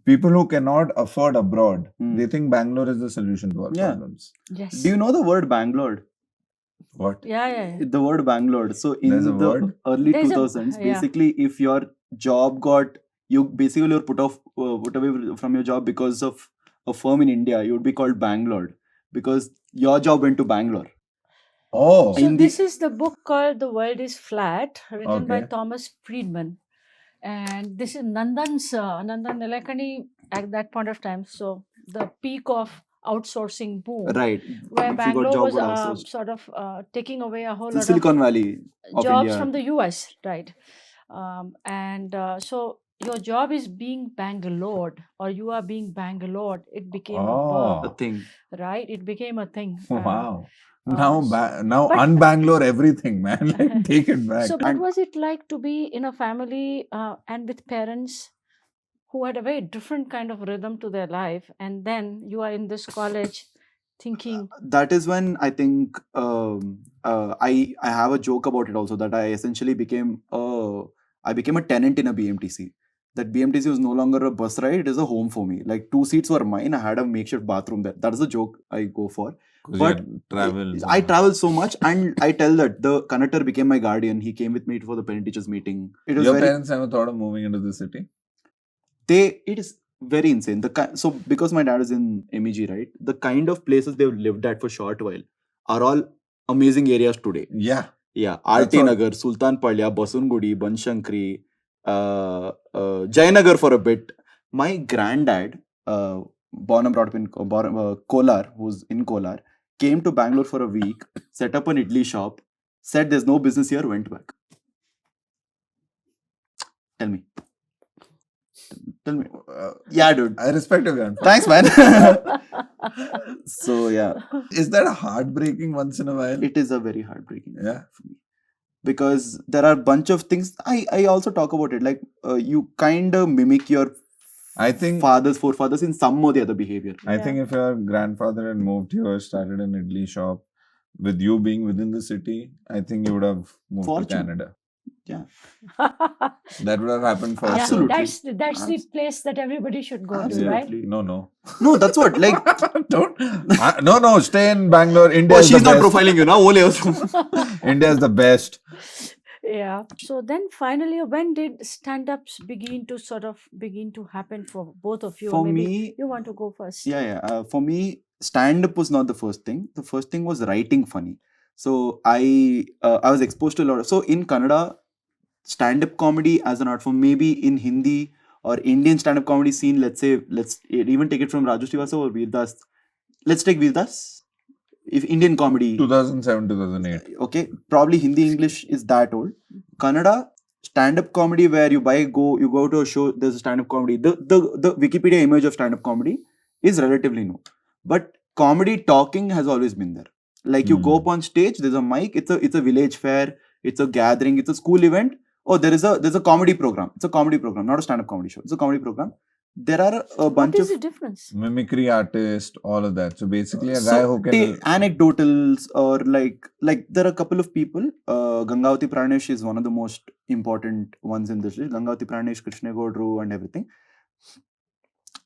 People who cannot afford abroad, they think Bangalore is the solution to all problems. Yes. Do you know the word Bangalore? What? Yeah. The word Bangalore. So in the early There's 2000s, basically, if your job got you basically were put away from your job because of a firm in India. You would be called Bangalore because your job went to Bangalore. Oh, So In the- this is the book called The World is Flat, written by Okay. Thomas Friedman. And this is Nandan Nilekani at that point of time. So the peak of outsourcing boom, right. where If you got Bangalore job was got outsourced. sort of taking away a whole The lot Silicon Valley of of jobs India. from the US, right? So your job is being Bangalored, or you are being Bangalored. It became a Oh. A verb, thing. right? It became a thing. Wow. uh, Now, so- now but- unbangalore everything, man. Like, take it back. So, what And- was it like to be in a family and with parents who had a very different kind of rhythm to their life, and then you are in this college thinking, That is when I think I have a joke about it also, that I essentially became a tenant in a BMTC. That BMTC was no longer a bus ride; it is a home for me. Like 2 seats were mine. I had a makeshift bathroom there. That is the joke I go for. 'Cause But you travel. so I much. travel so much, and I tell that the conductor became my guardian. He came with me for the parent teachers meeting. It was Your very parents never thought of moving into the city? it is very insane. So because my dad is in MEG, right? The kind of places they've lived at for short while are all amazing areas today. Yeah. Yeah, That's RT what- Nagar, Sultan Palya, Basungudi, Banshankari, Jainagar for a bit. My granddad, born and brought up in Kolar, who's in Kolar, came to Bangalore for a week, set up an idli shop, said there's no business here, went back. Tell me. Tell me. Yeah, dude. I respect your grandfather. Thanks, man. So, yeah, Is that heartbreaking once in a while? it is a very heartbreaking Yeah. for me. Because there are a bunch of things. I also talk about it. Like, you kind of mimic your I think forefathers in some or the other behavior. I think if your grandfather had moved here, started an idli shop, with you being within the city, I think you would have moved Fortune. to Canada. Yeah. That would have happened for Absolutely. sure. that's the place that everybody should go to, Absolutely. right? No. No, that's what. Like, Don't. No. Stay in Bangalore. India oh, is the she's not best. profiling you now. Ole. India is the best. Yeah. So then finally, when did stand-ups begin to happen for both of you? For Maybe me, you want to go first. yeah. For me, stand-up was not the first thing. The first thing was writing funny. So I was exposed to a lot of. So in Kannada, stand-up comedy as an art form, maybe in Hindi or Indian stand-up comedy scene, let's even take it from Raju Srivastava or Veerdas. Let's take Veerdas. If Indian comedy, 2007, 2008. okay, probably Hindi English is that old. Kannada stand-up comedy where you go to a show, there's a stand-up comedy. The Wikipedia image of stand-up comedy is relatively new, but comedy talking has always been there. Like you go up on stage, there's a mic. It's a village fair. It's a gathering. It's a school event. Oh, there's a comedy program. It's a comedy program, not a stand-up comedy show. It's a comedy program. There are a bunch What is of the difference? Mimicry artist, all of that. So basically, a guy so who can. anecdotals or like there are a couple of people. Gangavati Pranesh is one of the most important ones in this list. Gangavati Pranesh, Krishna Godru, and everything.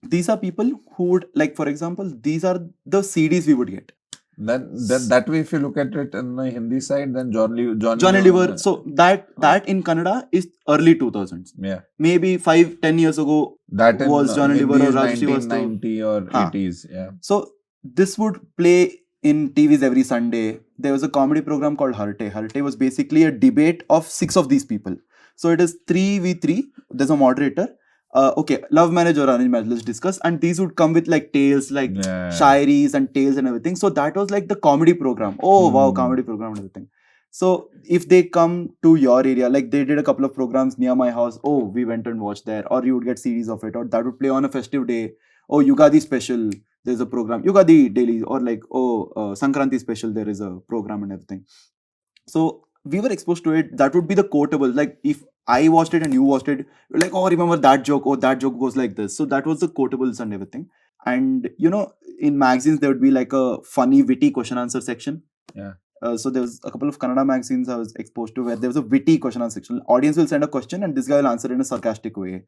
These are people who would, like, for example, these are the CDs we would get. That way, if you look at it on the Hindi side, then Johnny Liver. So that in Kannada is early 2000s. Yeah. Maybe 5-10 years ago That in was Johnny Hindi Liver or is Raju Srivastava. 1990 or 80s. Yeah. So this would play in TVs every Sunday. There was a comedy program called Harte. Harte was basically a debate of 6 of these people. So it is 3v3. There's a moderator. Okay, love marriage or arranged marriage, let's discuss. And these would come with like tales, like shairis and tales and everything. So that was like the comedy program. Oh, wow, comedy program and everything. So if they come to your area, like they did a couple of programs near my house, oh, we went and watched there. Or you would get series of it. Or that would play on a festive day. Oh, Yugadi special, there's a program. Yugadi daily. Or like, Sankranti special, there is a program and everything. So we were exposed to it. That would be the quotable. Like if I watched it and you watched it, you're like, oh, remember that joke? Oh, that joke goes like this. So that was the quotables and everything. And in magazines, there would be like a funny, witty question answer section. Yeah. So there was a couple of Kannada magazines I was exposed to where there was a witty question answer section. Audience will send a question and this guy will answer in a sarcastic way.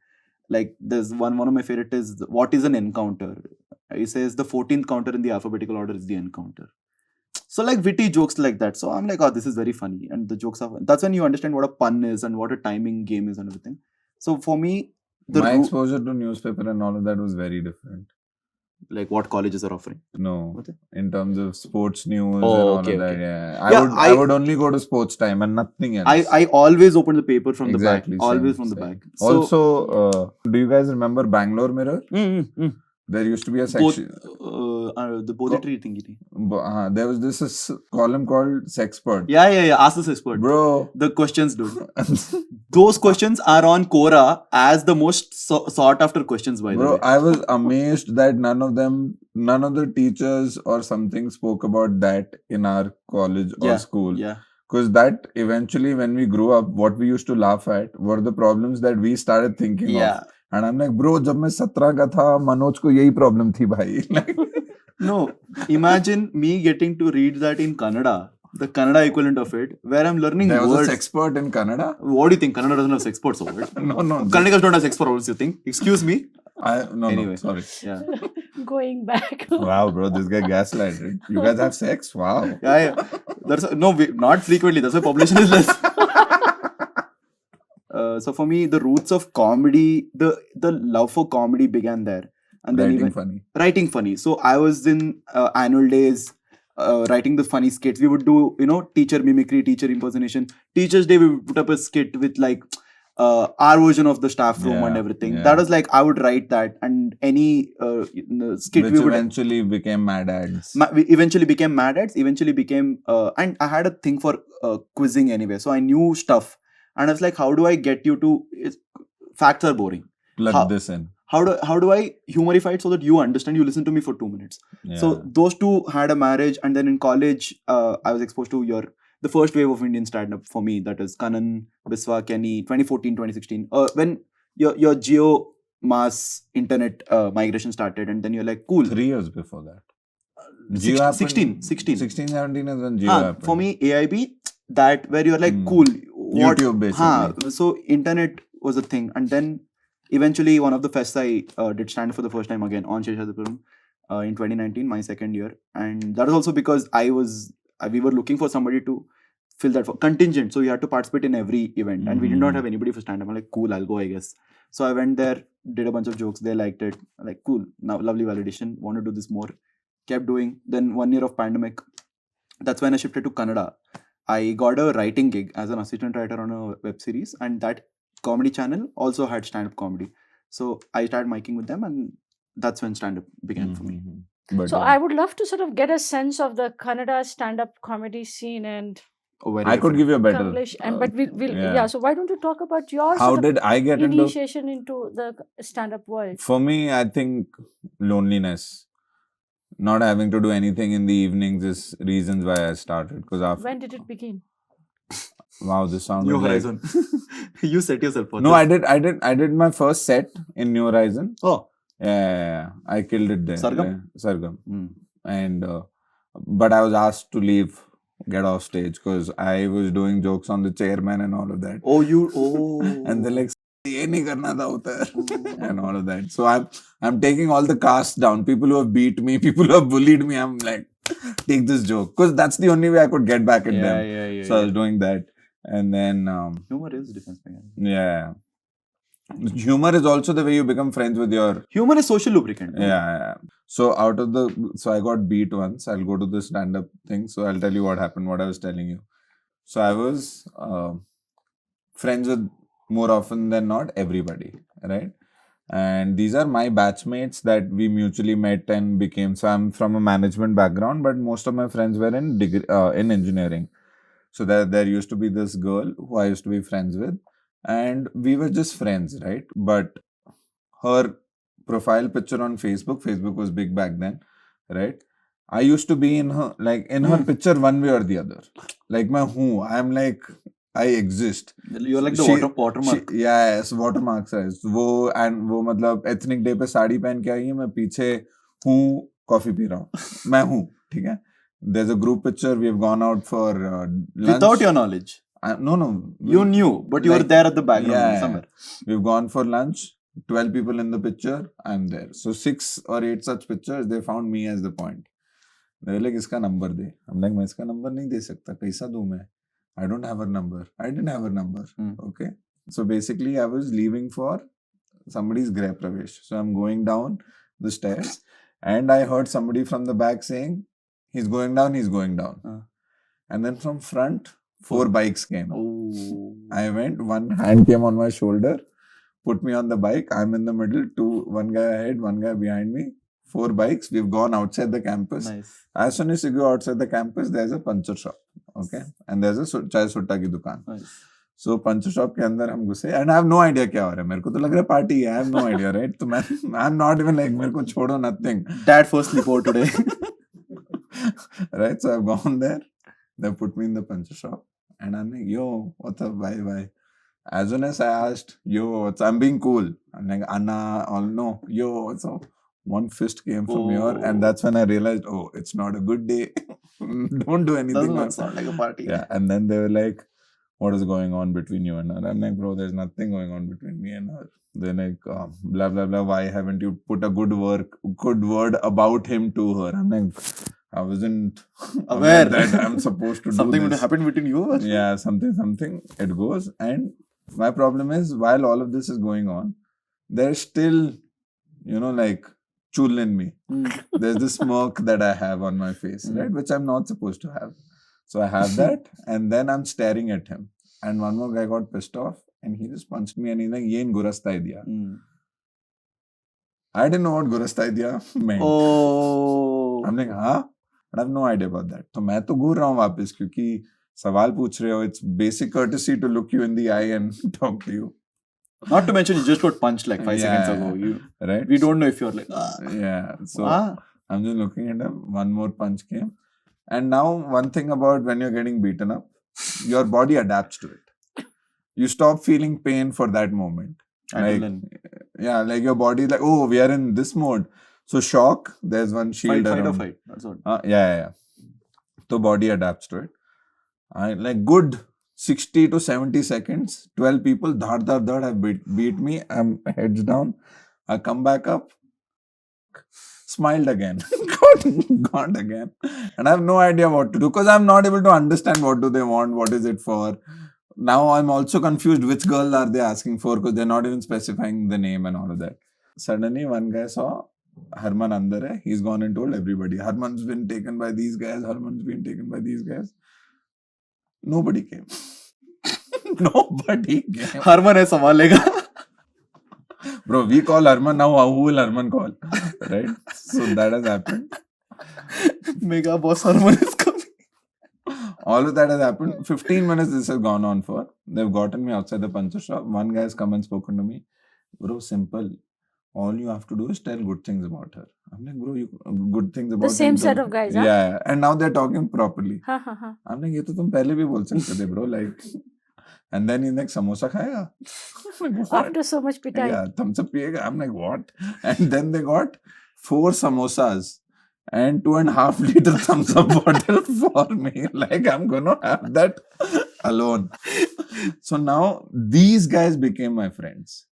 Like there's one of my favorite is, what is an encounter? He says the 14th counter in the alphabetical order is the encounter. So like witty jokes like that. So I'm like, oh, this is very funny. And the jokes are fun. That's when you understand what a pun is and what a timing game is and everything. So for me, the My ru- exposure to newspaper and all of that was very different. like what colleges are offering. No, What? in terms of sports news Oh, and all okay, of that. okay. Yeah, Yeah, I would only go to sports time and nothing else. I always open the paper from Exactly, the back. Always same, from the same. back. So Also, do you guys remember Bangalore Mirror? There used to be a both section. the poetry thingy. thi. There was this column called Sexpert. Yeah. Ask this expert. Bro, The questions, dude. Those questions are on Quora as the most sought after questions, by the bro, way. I was amazed that none of the teachers or something spoke about that in our college or school. Yeah. Because that eventually, when we grew up, what we used to laugh at were the problems that we started thinking of. And I'm like, bro, जब मैं 17 का था, मनोज को यही problem थी भाई. No, imagine me getting to read that in Kannada, the Kannada equivalent of it, where I'm learning There was words. a sexpert in Kannada? What do you think? Kannada doesn't have sex words over it? No. Kannadigas don't have sex words, you think? Excuse me? No, Anyway. sorry. Yeah. Going back. Wow, bro, this guy gaslighted. You guys have sex? Wow. Yeah. Not frequently. That's why population is less. So for me, the roots of comedy, the love for comedy began there, and then writing funny. So I was in annual days, writing the funny skits. We would do, teacher mimicry, teacher impersonation. Teachers' Day, we would put up a skit with like our version of the staff room and everything. Yeah. That was like, I would write that, and any skit which we would eventually became Mad Ads. we eventually became Mad Ads. Eventually became, and I had a thing for quizzing anyway, so I knew stuff. And I was like, how do I get you to... Facts are boring. Plug this in. How do I humorify it so that you understand? You listen to me for 2 minutes. Yeah. So those two had a marriage, and then in college, I was exposed to the first wave of Indian stand-up for me. That is Kanan, Biswa, Kenny, 2014, 2016. When your geo mass internet migration started, and then you're like, cool. 3 years before that. 16, 17 is when Geo happened. For me, AIB, that where you're like, cool. YouTube basically. So internet was a thing, and then eventually one of the fests I did stand for the first time again on Sheshadapuram in 2019, my second year, and that is also because we were looking for somebody to fill that for contingent, so you had to participate in every event, and we did not have anybody for stand up. I'm like, cool, I'll go, I guess. So I went there, did a bunch of jokes, they liked it. I'm like, cool, now lovely validation, want to do this more. Kept doing. Then 1 year of pandemic, that's when I shifted to Kannada. I got a writing gig as an assistant writer on a web series, and that comedy channel also had stand-up comedy. So I started miking with them, and that's when stand-up began for me. But So I would love to sort of get a sense of the Kannada stand-up comedy scene and I could give you a better. English, but we'll yeah. So why don't you talk about your How sort did of I get initiation into the stand-up world? For me, I think loneliness. Not having to do anything in the evenings is reasons why I started. Because when did it begin? Wow, this sounded New like... Horizon. You set yourself for No, this. I did my first set in New Horizon. Oh. Yeah. I killed it there. Sargam? And but I was asked to leave, get off stage, because I was doing jokes on the chairman and all of that. And they're like, ये नहीं करना था उधर and all of that. So I'm taking all the casts down. People who have beat me, people who have bullied me. I'm like, take this joke, because that's the only way I could get back at them. Yeah. So I was doing that, and then humor is defense. Yeah. Humor is also the way you become friends with your... Humor is social lubricant. Yeah. So I got beat once. I'll go to the stand-up thing. So I'll tell you what happened, what I was telling you. So I was friends with, more often than not, everybody, right? And these are my batchmates that we mutually met and became. So I'm from a management background, but most of my friends were in engineering. So there used to be this girl who I used to be friends with, and we were just friends, right? But her profile picture on Facebook was big back then, right? I used to be in her picture one way or the other. Like I'm like, I exist. You're like the watermark. Yes, watermark size. वो मतलब ethnic day पे साड़ी पहन के आई है, मैं पीछे हूँ, coffee P रहा हूँ, मैं हूँ, ठीक है? There's a group picture. We have gone out for lunch. Without your knowledge? No. You knew, but you were there at the background somewhere. We've gone for lunch. 12 people in the picture. I'm there. So 6 or 8 such pictures. They found me as the point. They were like, "Iska number de." I'm like, "मैं इसका number नहीं दे सकता. कैसा दूँ मैं? I don't have her number." I didn't have her number. Okay. So basically, I was leaving for somebody's Greh Pravesh. So I'm going down the stairs and I heard somebody from the back saying, he's going down. And then from front, 4 bikes came. Oh. I went, one hand came on my shoulder, put me on the bike. I'm in the middle, one guy ahead, one guy behind me. 4 bikes. We've gone outside the campus. Nice. As soon as you go outside the campus, there's a puncture shop. Okay. And there's a chai sutta ki dukaan. Nice. So puncture shop के अंदर हम घुसे and I have no idea क्या हो रहा है मेरे को तो लग रहा है पार्टी है I have no idea right तो मैं I am not even like मेरे को छोड़ो nothing Dad first sleepover today. right so I've gone there they put me in the puncher shop and I'm like yo what's up bye as soon as I asked yo what's I'm being cool I'm like Anna all no yo what's up one fist came from here and that's when I realized oh it's not a good day don't do anything Doesn't sound like a party. yeah and then they were like what is going on between you and her? I'm like, bro, there's nothing going on between me and her. They're like, blah, blah, blah. Why haven't you put a good word about him to her? I'm like, I wasn't aware that I'm supposed to something do would this. happen between you. Yeah, something. It goes. And my problem is, while all of this is going on, there's still, like, chul in me. There's this smirk that I have on my face, right? Which I'm not supposed to have. So I have that, and then I'm staring at him. And one more guy got pissed off, and he just punched me, and he's like, "Ye gurastai diya." I didn't know what gurastai diya meant. Oh. I'm like, huh? But I have no idea about that. So मैं तो घूर रहा हूँ वापस क्योंकि सवाल पूछ रहे हो. It's basic courtesy to look you in the eye and talk to you. Not to mention you just got punched like 5 seconds ago. Right? We don't know if you're like Yeah. So I'm just looking at him. One more punch came. And now, one thing about when you're getting beaten up, your body adapts to it. You stop feeling pain for that moment. Like your body is like, oh, we are in this mode. So shock, there's one shield fight around. or fight. That's what. Yeah. So body adapts to it. Like good 60 to 70 seconds, 12 people, dhad have beat me. I'm heads down. I come back up. Smiled again, got again, and I have no idea what to do because I'm not able to understand what do they want, what is it for. Now I'm also confused which girl are they asking for because they're not even specifying the name and all of that. Suddenly one guy saw Harman andar hai, he's gone and told everybody, Harman's been taken by these guys, Harman's been taken by these guys. Nobody came. Nobody came. Harman hai sambhalega. Bro, we call Harman now. Who will Harman call? Right? So that has happened. Mega boss Harman is coming. All of that has happened. 15 minutes this has gone on for. They've gotten me outside the puncher shop. One guy has come and spoken to me. Bro, simple. All you have to do is tell good things about her. I'm like, bro, good things about the same set of guys, huh? Yeah. And now they're talking properly. I'm like, ये तो तुम पहले भी बोल सकते थे, bro. Like, and then he's like, samosa khayega? Like, after so much pitai. Yeah, thumbs up piyega. I'm like, what? And then they got 4 samosas and 2.5 liter thumbs up bottle for me. Like, I'm gonna have that alone. So now these guys became my friends.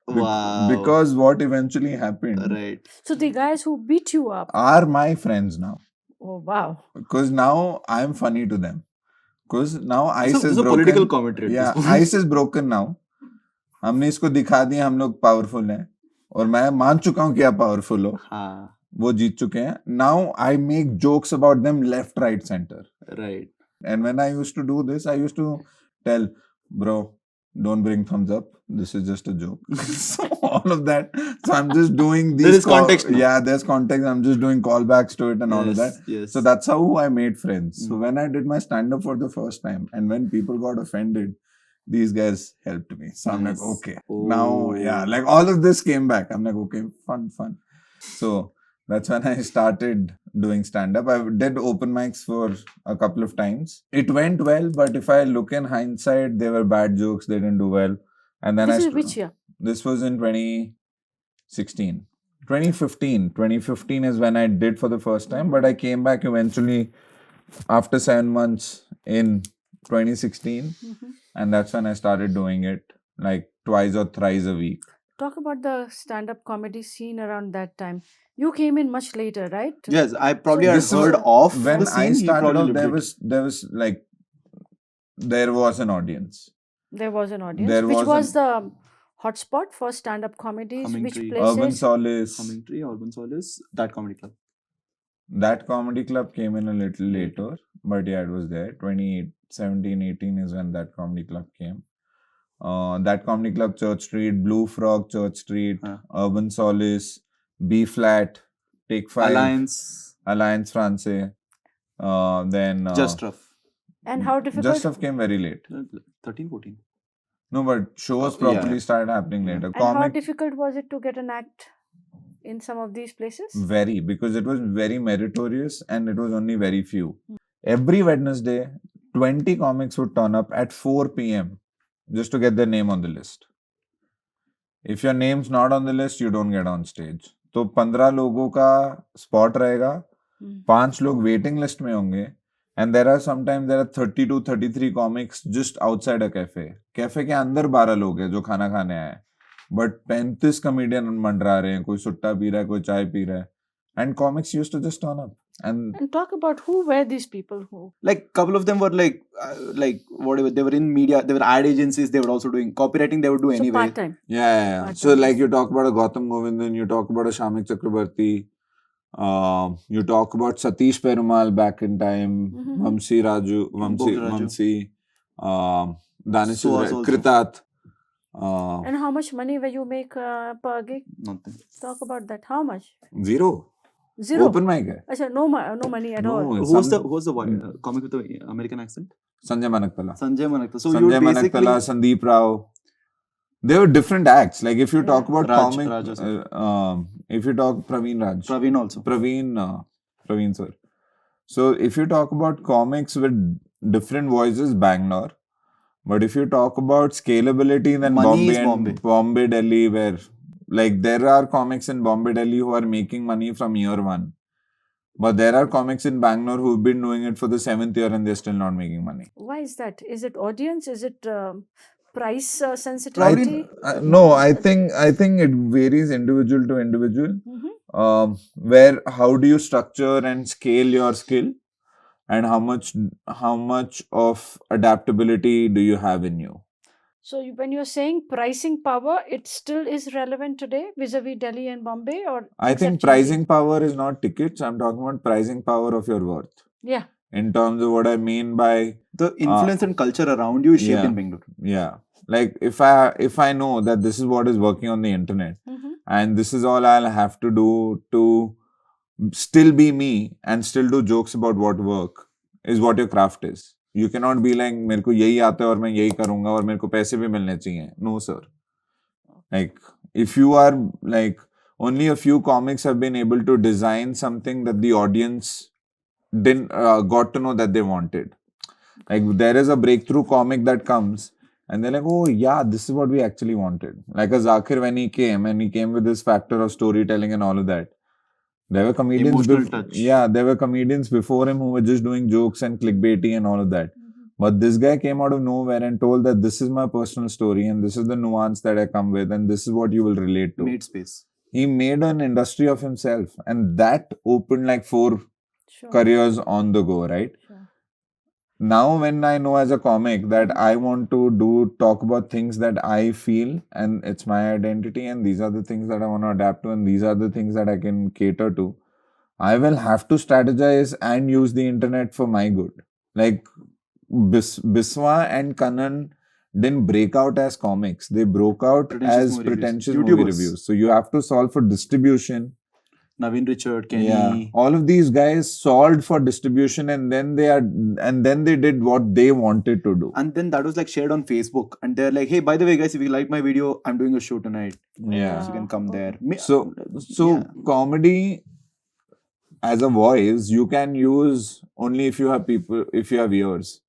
Wow. Because what eventually happened. Right. So the guys who beat you up are my friends now. Oh wow. Because now I'm funny to them. Because now ice is broken. Political commentary. Yeah, ice is broken now. हमने इसको दिखा दिया हम लोग powerful हैं और मैं मान चुका हूँ कि आप पावरफुल हो. हाँ. वो जीत चुके हैं. Now I make jokes about them left, right, center. Right. And when I used to do this, I used to tell, bro, don't bring thumbs up. This is just a joke. So all of that. So I'm just doing these. There is context. Yeah, there's context. I'm just doing callbacks to it and all of that. Yes. So that's how I made friends. So when I did my stand-up for the first time and when people got offended, these guys helped me. So I'm like, okay. Now, yeah, like all of this came back. I'm like, okay, fun. So that's when I started doing stand-up. I did open mics for a couple of times. It went well, but if I look in hindsight, they were bad jokes. They didn't do well. And then this is which year? This was in 2016. 2015. 2015 is when I did for the first time, but I came back eventually after 7 months in 2016. And that's when I started doing it like twice or thrice a week. Talk about the stand-up comedy scene around that time. You came in much later, right? Yes, I probably had This heard was- of when the scene. I started probably off, lived there was like there was an audience. There was an audience. There Which was was the hotspot for stand-up comedies? Humming Which Tree. places? Urban Solace. Humming Tree, Urban Solace, that comedy club. That comedy club came in a little later, but yeah, it was there. 2017, 18 is when that comedy club came. That comedy club, Church Street, Blue Frog, Church Street, Urban Solace, B Flat, Take 5, Alliance Française, then Just Rough. And how difficult? Just Stuff came very late. 13, 14. No, but shows properly started happening later. And how difficult was it to get an act in some of these places? Very, because it was very meritorious and it was only very few. Every Wednesday, 20 comics would turn up at 4 p.m. just to get their name on the list. If your name's not on the list, you don't get on stage. तो 15 लोगों का spot रहेगा, 5 लोग waiting list में होंगे, and there are 30 to 33 comics just outside a cafe. Cafe के अंदर 12 लोग हैं जो खाना खाने आए, but 35 comedian मंडरा रहे हैं, कोई सुट्टा पी रहा है, कोई चाय पी रहा है, and comics used to just turn up. And talk about who were these people who? Like couple of them were like whatever, they were in media, they were ad agencies, they were also doing copywriting, they would do anyway. Part-time. Yeah. Part-time. So like you talk about a Gautam Govindan, you talk about a Shamik Chakrabarti, you talk about Satish Perumal back in time, Vamsi Raju, Danish Kritat. And how much money will you make per gig? Nothing. Talk about that. How much? Zero. Open mic hai. Achha, no money at all. Who was the one comic with the American accent? Sanjay Manakpala. So Sanjay Manakpala, Sandeep Rao. They were different acts. Like if you talk about comic, if you talk Praveen Raj. Praveen also. Praveen sir. So if you talk about comics with different voices, Bangalore. But if you talk about scalability, then Bombay, Delhi, where like there are comics in Bombay, Delhi who are making money from year one. But there are comics in Bangalore who've been doing it for the 7th year and they're still not making money. Why is that? Is it audience? Is it price sensitivity? No, I think it varies individual to individual. Where how do you structure and scale your skill, and how much of adaptability do you have in you? So when you're saying pricing power, it still is relevant today vis-a-vis Delhi and Bombay? Or I think pricing power is not tickets. I'm talking about pricing power of your worth. Yeah. In terms of what I mean by the influence and culture around you is shaped in Bengaluru. Yeah. Like if I know that this is what is working on the internet and this is all I'll have to do to still be me and still do jokes about what work is what your craft is. You cannot be like, मेरे को यही आता है और मैं यही करूँगा और मेरे को पैसे भी मिलने चाहिए. No, sir. Like, if you are like, only a few comics have been able to design something that the audience didn't got to know that they wanted. Like, there is a breakthrough comic that comes and they're like, oh yeah, this is what we actually wanted. Like a Zakir when he came with this factor of storytelling and all of that. There were comedians there were comedians before him who were just doing jokes and clickbaity and all of that. But this guy came out of nowhere and told that this is my personal story and this is the nuance that I come with and this is what you will relate to. Made space. He made an industry of himself and that opened like 4 careers on the go, right? Now when I know as a comic that I want to talk about things that I feel and it's my identity and these are the things that I want to adapt to and these are the things that I can cater to, I will have to strategize and use the internet for my good. Like Biswa and Kannan didn't break out as comics. They broke out as pretentious movie reviews. So you have to solve for distribution. Naveen Richard, Kenny. Yeah, all of these guys solved for distribution and then they did what they wanted to do. And then that was like shared on Facebook and they're like, hey, by the way guys, if you like my video, I'm doing a show tonight. Yeah. So you can come there. So comedy as a voice, you can use only if you have ears.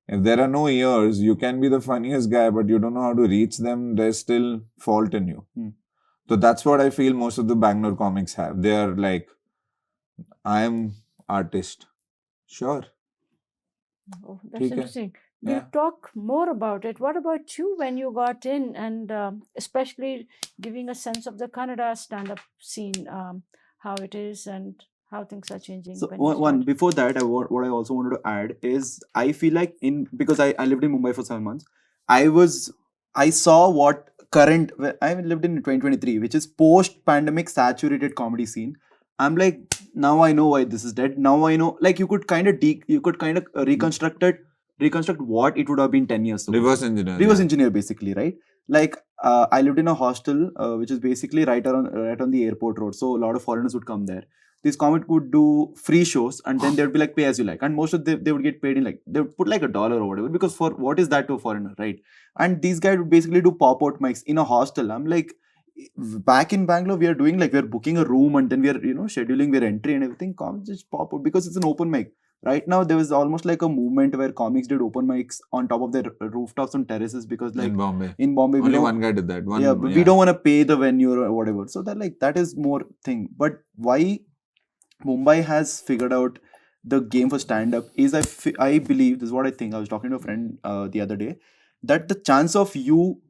If there are no ears, you can be the funniest guy, but you don't know how to reach them, there's still fault in you. So that's what I feel most of the Bangalore comics have. They are like, I am artist. Sure. Oh, that's interesting. We'll talk more about it. What about you when you got in and especially giving a sense of the Kannada stand-up scene, how it is and how things are changing? So before that, what I also wanted to add is I feel like because I lived in Mumbai for 7 months, I saw what current, I lived in 2023, which is post-pandemic saturated comedy scene. I'm like, now I know why this is dead. Now I know, like, you could kind of reconstruct what it would have been 10 years ago. Reverse engineer. Reverse engineer, basically, right? Like, I lived in a hostel, which is basically right on the airport road. So a lot of foreigners would come there. These comics would do free shows, and then they would be like, pay as you like. And most of them, they would get paid in, like, they would put like $1 or whatever, because for what is that to a foreigner, right? And these guys would basically do pop-out mics in a hostel. I'm like, back in Bangalore, we are doing, like, we're booking a room, and then we are, scheduling their entry and everything. Comics just pop out because it's an open mic. Right now, there was almost like a movement where comics did open mics on top of their rooftops and terraces, because, like, in Bombay, we only don't, one guy did that. we don't want to pay the venue or whatever. So that is more thing. But why Mumbai has figured out the game for stand-up is, I believe, this is what I think. I was talking to a friend the other day, that the chance of you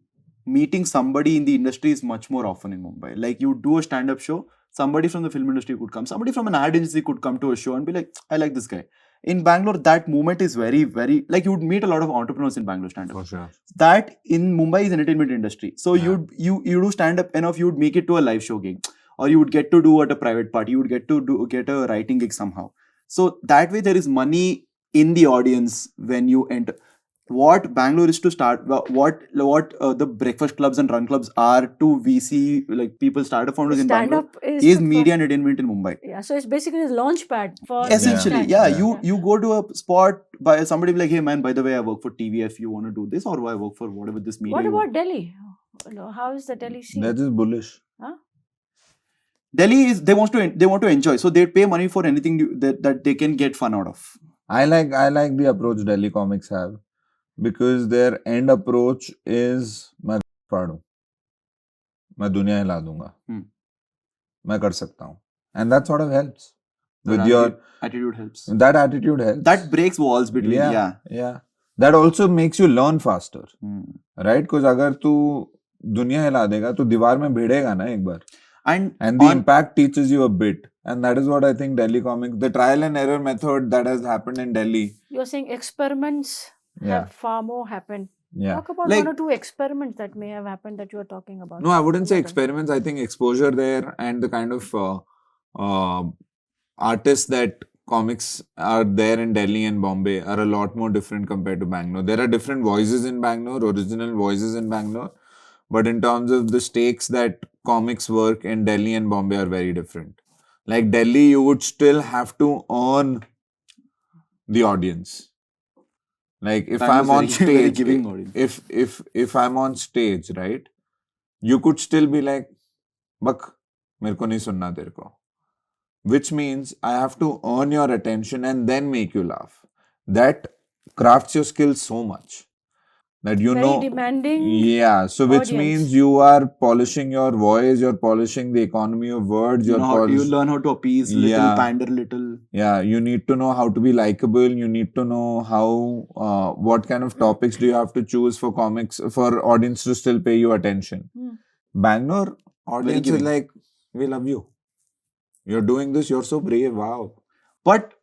meeting somebody in the industry is much more often in Mumbai. Like, you do a stand-up show, somebody from the film industry could come, somebody from an ad agency could come to a show and be like, I like this guy. In Bangalore, that movement is very, very, like, you would meet a lot of entrepreneurs in Bangalore stand-up. For sure. That in Mumbai is entertainment industry. So Yeah. you do stand-up enough, you would make it to a live show gig, or you would get to do at a private party, you would get a writing gig somehow. So that way there is money in the audience when you enter. What Bangalore is to start, what the breakfast clubs and run clubs are to VC, like, people, startup founders in Bangalore, Stand-up is media and entertainment in Mumbai. Yeah, so it's basically a launch pad for Essentially, stand-up. yeah. You go to a spot, by somebody be like, hey man, by the way, I work for TV. If you want to do this, or I work for whatever this media. What you want. about Delhi? How is the Delhi scene? That is bullish. Delhi is, they want to enjoy, so they pay money for anything that they can get fun out of. I like the approach Delhi comics have, because their end approach is, मैं फाड़ूं, मैं दुनिया हिला दूंगा, मैं कर सकता हूँ, and that sort of helps. With your attitude helps. That attitude helps. That breaks walls between. Yeah. That also makes you learn faster, right? Because अगर तू दुनिया हिला देगा तो दीवार में भिड़ेगा ना एक बार. And the impact teaches you a bit. And that is what I think Delhi comics, the trial and error method that has happened in Delhi. You're saying experiments have far more happened. Yeah. Talk about one or two experiments that may have happened that you are talking about. No, I wouldn't say experiments. I think exposure there and the kind of artists that comics are there in Delhi and Bombay are a lot more different compared to Bangalore. There are different voices in Bangalore, original voices in Bangalore. But in terms of the stakes that comics work in Delhi and Bombay are very different. Like Delhi, you would still have to earn the audience. Like if I'm on stage, if I'm on stage, right, you could still be like, "Bak, mere ko nahi sunna tere ko," which means I have to earn your attention and then make you laugh. That crafts your skills so much. That you very demanding. Yeah, so which means you are polishing your voice, you're polishing the economy of words. You learn how to appease, little, pander little. Yeah, you need to know how to be likable. You need to know how, what kind of topics do you have to choose for comics, for audience to still pay you attention. Bangalore audience is like, we love you. You're doing this, you're so brave, wow. But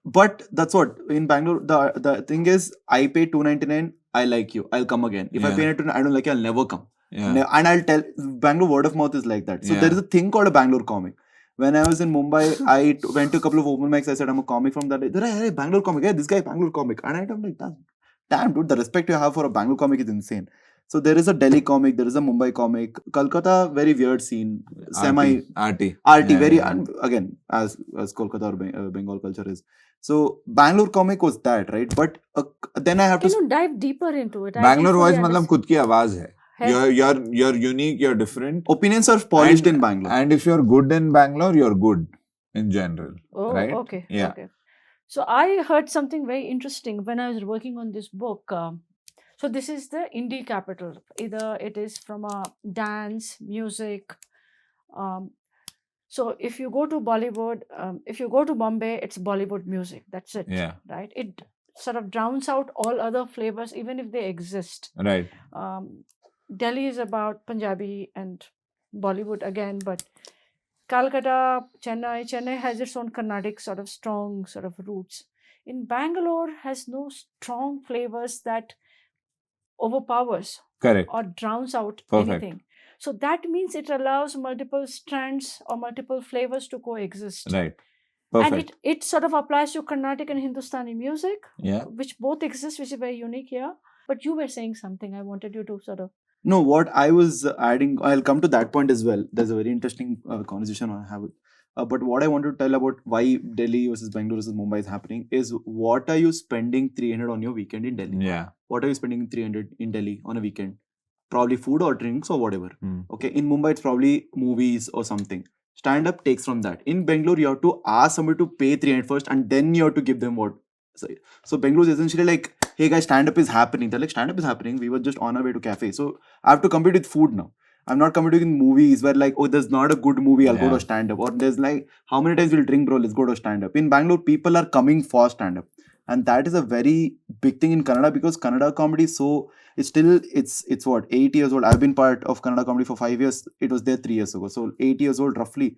that's what, in Bangalore, the thing is, I pay $2.99, I like you, I'll come again. If I pay $2.99, I don't like you, I'll never come. And I'll tell, Bangalore word of mouth is like that. So there is a thing called a Bangalore comic. When I was in Mumbai, I went to a couple of open mics, I said, I'm a comic from that day. They're like, hey, Bangalore comic, hey, this guy, Bangalore comic. And I'm like, damn dude, the respect you have for a Bangalore comic is insane. So there is a Delhi comic, there is a Mumbai comic. Kolkata, very weird scene. Arty. Very, again, as Kolkata or Bengal culture is. So Bangalore comic was that, right? But then I have Can you dive deeper into it? Bangalore voice मतलब खुद की आवाज है. You're unique, you're different. Opinions are polished in Bangalore. And if you're good in Bangalore, you're good in general. Oh, right? Okay. Yeah. Okay. So I heard something very interesting when I was working on this book. So this is the indie capital. Either it is from a dance, music. So if you go to Bollywood, if you go to Bombay, it's Bollywood music. That's it. Yeah. Right. It sort of drowns out all other flavors, even if they exist. Right. Delhi is about Punjabi and Bollywood again, but Calcutta, Chennai has its own Carnatic sort of strong sort of roots. In Bangalore has no strong flavors that overpowers Correct. or drowns out Perfect. anything. So that means it allows multiple strands or multiple flavors to coexist. Right. And Perfect. it sort of applies to Carnatic and Hindustani music, Yeah. which both exist, which is very unique here. But you were saying something. I wanted you to sort of. No, what I was adding, I'll come to that point as well. There's a very interesting conversation I have. But what I want to tell about why Delhi versus Bangalore versus Mumbai is happening is, what are you spending 300 on your weekend in Delhi? Yeah. What are you spending 300 in Delhi on a weekend? Probably food or drinks or whatever. Okay, in Mumbai it's probably movies or something. Stand up takes from that. In Bangalore you have to ask somebody to pay 300 first, and then you have to give them what. So Bangalore is essentially like, hey guys, stand up is happening. They're like, stand up is happening. We were just on our way to cafe. So I have to compete with food now. I'm not competing in movies where like, oh, there's not a good movie, I'll go to stand up. Or there's like, how many times we'll drink, bro, let's go to stand up. In Bangalore, people are coming for stand up. And that is a very big thing in Kannada, because Kannada comedy is so, it's what, 8 years old. I've been part of Kannada comedy for 5 years. It was there 3 years ago. So 8 years old roughly.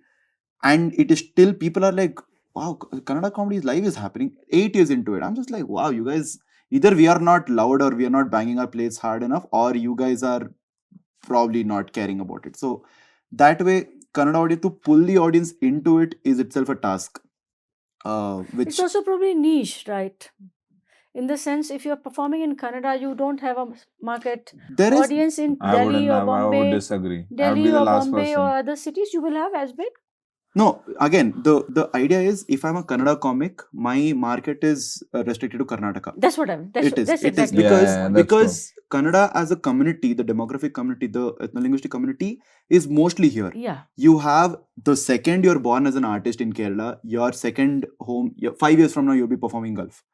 And it is still, people are like, wow, Kannada comedy live is happening 8 years into it. I'm just like, wow, you guys, either we are not loud or we are not banging our plates hard enough, or you guys are probably not caring about it. So that way, Kannada audience, to pull the audience into it is itself a task. Which It's also probably niche, right? In the sense, if you're performing in Kannada, you don't have a market there is, audience in I Delhi or I would Bombay. disagree. I would Delhi be the or last Bombay person. or other cities, you will have as big. no, again, the idea is, if I'm a Kannada comic, my market is restricted to Karnataka. That's what I'm. That's It is exactly. because Kannada as a community, the demographic community, the ethno-linguistic community is mostly here. Yeah. You have, the second you're born as an artist in Kerala, your second home, 5 years from now, you'll be performing Gulf.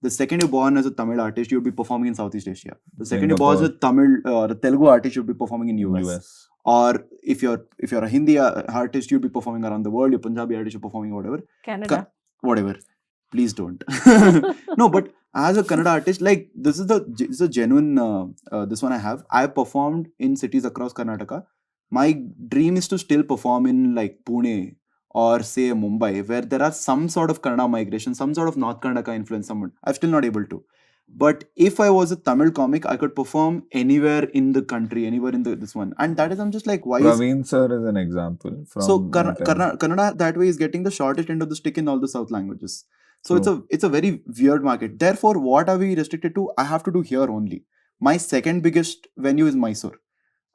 The second you're born as a Tamil artist, you'll be performing in Southeast Asia. The second you're born as a Tamil or a Telugu artist, you'll be performing in US. Or if you're a Hindi artist, you'll be performing around the world. You're Punjabi artist, you're performing whatever. Canada. Whatever. Please don't. No, but as a Kannada artist, like, this is a genuine, this one I have. I performed in cities across Karnataka. My dream is to still perform in like Pune or say Mumbai, where there are some sort of Kannada migration, some sort of North Karnataka influence. I'm still not able to. But if I was a Tamil comic, I could perform anywhere in the country, anywhere in this one. And that is, I'm just like, why Praveen sir is an example. so Kannada that way is getting the shortest end of the stick in all the South languages. So it's a very weird market. Therefore, what are we restricted to? I have to do here only. My second biggest venue is Mysuru.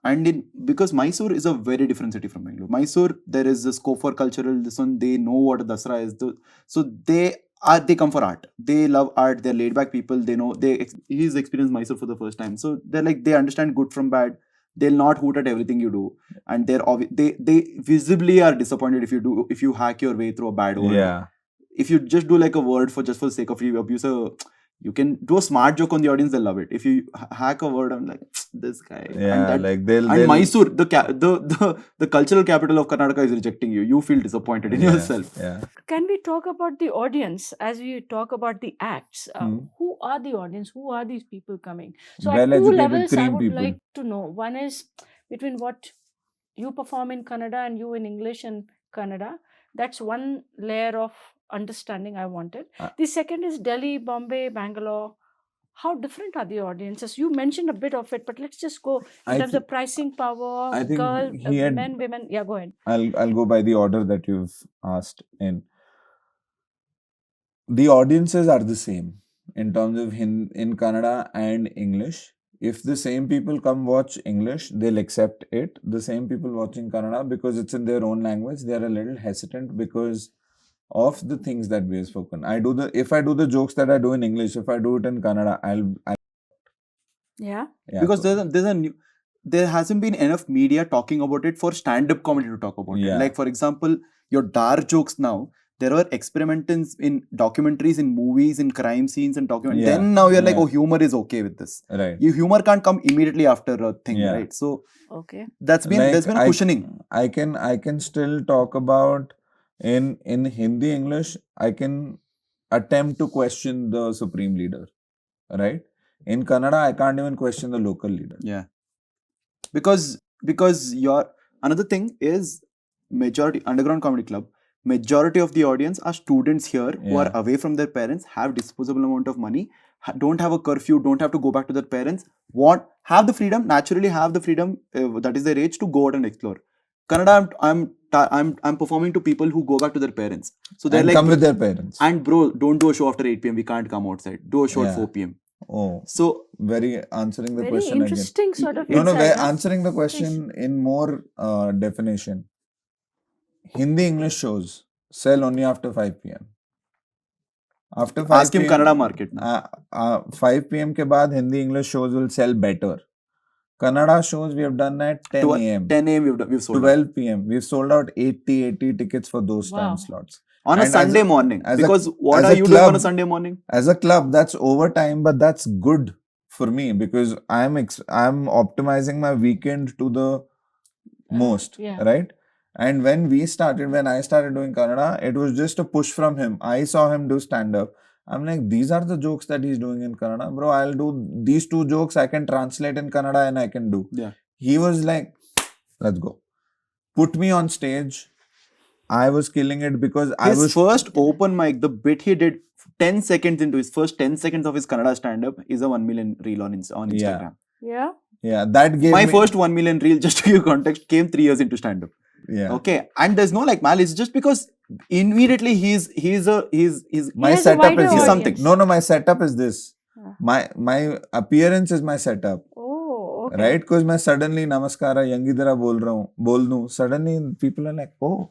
And because Mysuru is a very different city from Bangalore. Mysuru, there is a scope for cultural, this one, they know what a Dasara is. So they come for art. They love art. They're laid back people. They know, he's experienced Mysuru for the first time. So they're like, they understand good from bad. They'll not hoot at everything you do. And they visibly are disappointed if you hack your way through a bad word. Yeah. If you just do like a word for the sake of abuse, you can do a smart joke on the audience, they'll love it. If you hack a word, I'm like, this guy. Yeah, and Mysuru, the cultural capital of Karnataka, is rejecting you. You feel disappointed in yourself. Yeah. Can we talk about the audience as we talk about the acts? Who are the audience? Who are these people coming? So at two levels, I would like to know. One is between what you perform in Kannada and you in English and Kannada. That's one layer of understanding I wanted. The second is Delhi, Bombay, Bangalore. How different are the audiences? You mentioned a bit of it, but let's just go in terms of pricing power, men, women. Yeah, go ahead. I'll go by the order that you've asked in. The audiences are the same in terms of in Kannada and English. If the same people come watch English, they'll accept it. The same people watching Kannada, because it's in their own language, they're a little hesitant because of the things that we have spoken. If I do the jokes that I do in English, if I do it in Kannada, I'll because there hasn't been enough media talking about it for stand-up comedy to talk about it. Like, for example, your dark jokes now, there were experiments in documentaries, in movies, in crime scenes and documentaries. Then now you're like, oh, humor is okay with this. Right. Humor can't come immediately after a thing, right? So there's been a cushioning. I can still talk about in Hindi, English, I can attempt to question the supreme leader, right? In Kannada, I can't even question the local leader. Yeah. Because another thing is, majority underground comedy club, majority of the audience are students here who are away from their parents, have disposable amount of money, don't have a curfew, don't have to go back to their parents, have the freedom, naturally have the freedom, that is their age, to go out and explore. Kannada, I'm performing to people who go back to their parents. So they're And like, come with their parents. and bro, don't do a show after 8 p.m. We can't come outside. Do a show at Yeah. 4 p.m. Oh, So very answering the Very question again. interesting sort of No, insight, we're huh? answering the question in more definition. Hindi English shows sell only after 5 p.m. After 5 ask him p.m. Kannada market. now. 5 p.m. के बाद Hindi English shows will sell better. Kannada shows we have done at 10 a.m. 10 a.m. we've sold out. 12 p.m. We've sold out 80 tickets for those Wow. time slots. On a And Sunday morning. as a- Because what as are a you doing on a club- Sunday morning? As a club, that's overtime, but that's good for me because I'm optimizing my weekend to the most, yeah. right? And when I started doing Kannada, it was just a push from him. I saw him do stand-up. I'm like, these are the jokes that he's doing in Kannada. Bro, I'll do these 2 jokes, I can translate in Kannada and I can do. Yeah. He was like, let's go. Put me on stage. I was killing it because I His was... first open mic, the bit he did 10 seconds into his first 10 seconds of his Kannada stand-up is a 1 million reel on Instagram. Yeah. Yeah, that gave My me... first 1 million reel, just to give you context, came 3 years into stand-up. Yeah. Okay. And there's no like malice, just because immediately he's My He has a setup wider is He's here. something. audience. No, my setup is this. Yeah. My appearance is my setup. Oh, okay. Right? Because मैं suddenly namaskara यंगीदरा बोल दूं, suddenly people are like, oh,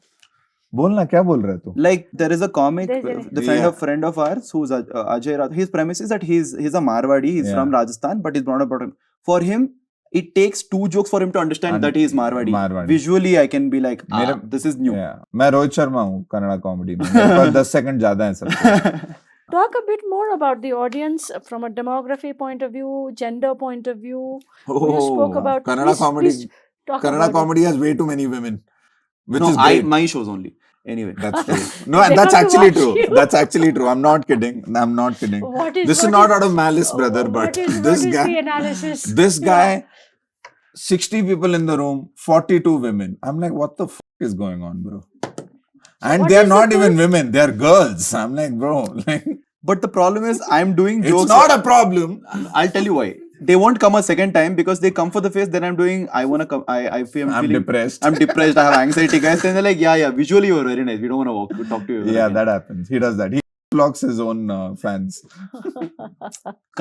बोलना क्या बोल रहा है तू? Like there is a comic, There's the Yeah. friend of ours who's Ajay Rath. His premise is that he's a Marwadi. He's Yeah. from Rajasthan, but he's brought up. For him, it takes 2 jokes for him to understand that he is Marwadi. Marwadi. Visually, I can be like, this is new. Yeah. मैं रोहित शर्मा हूँ Kannada comedy में. मेरे पास 10 second ज्यादा है सबसे. Talk a bit more about the audience from a demography point of view, gender point of view. You spoke about Kannada comedy. please talk Kannada about it. comedy has way too many women, which No, is great. my shows only. Anyway, That's true. No, They that's have to actually watch true. you. That's actually true. I'm not kidding. This is not out of malice, brother. But this what is guy, the analysis? this guy, 60 people in the room, 42 women. I'm like, what the f is going on, bro? And What they are is the not even first- women. They are girls. I'm like, bro, like, but the problem is, I'm doing it's jokes. not a problem. I'll tell you why. They won't come a second time because they come for the face. Then I'm doing. I wanna come. I feel. I'm depressed. I'm depressed. I have anxiety, guys. Then they're like, yeah. Visually, you're very nice. We don't want to talk to you. Yeah, again. that happens. He does that. He blocks his own fans.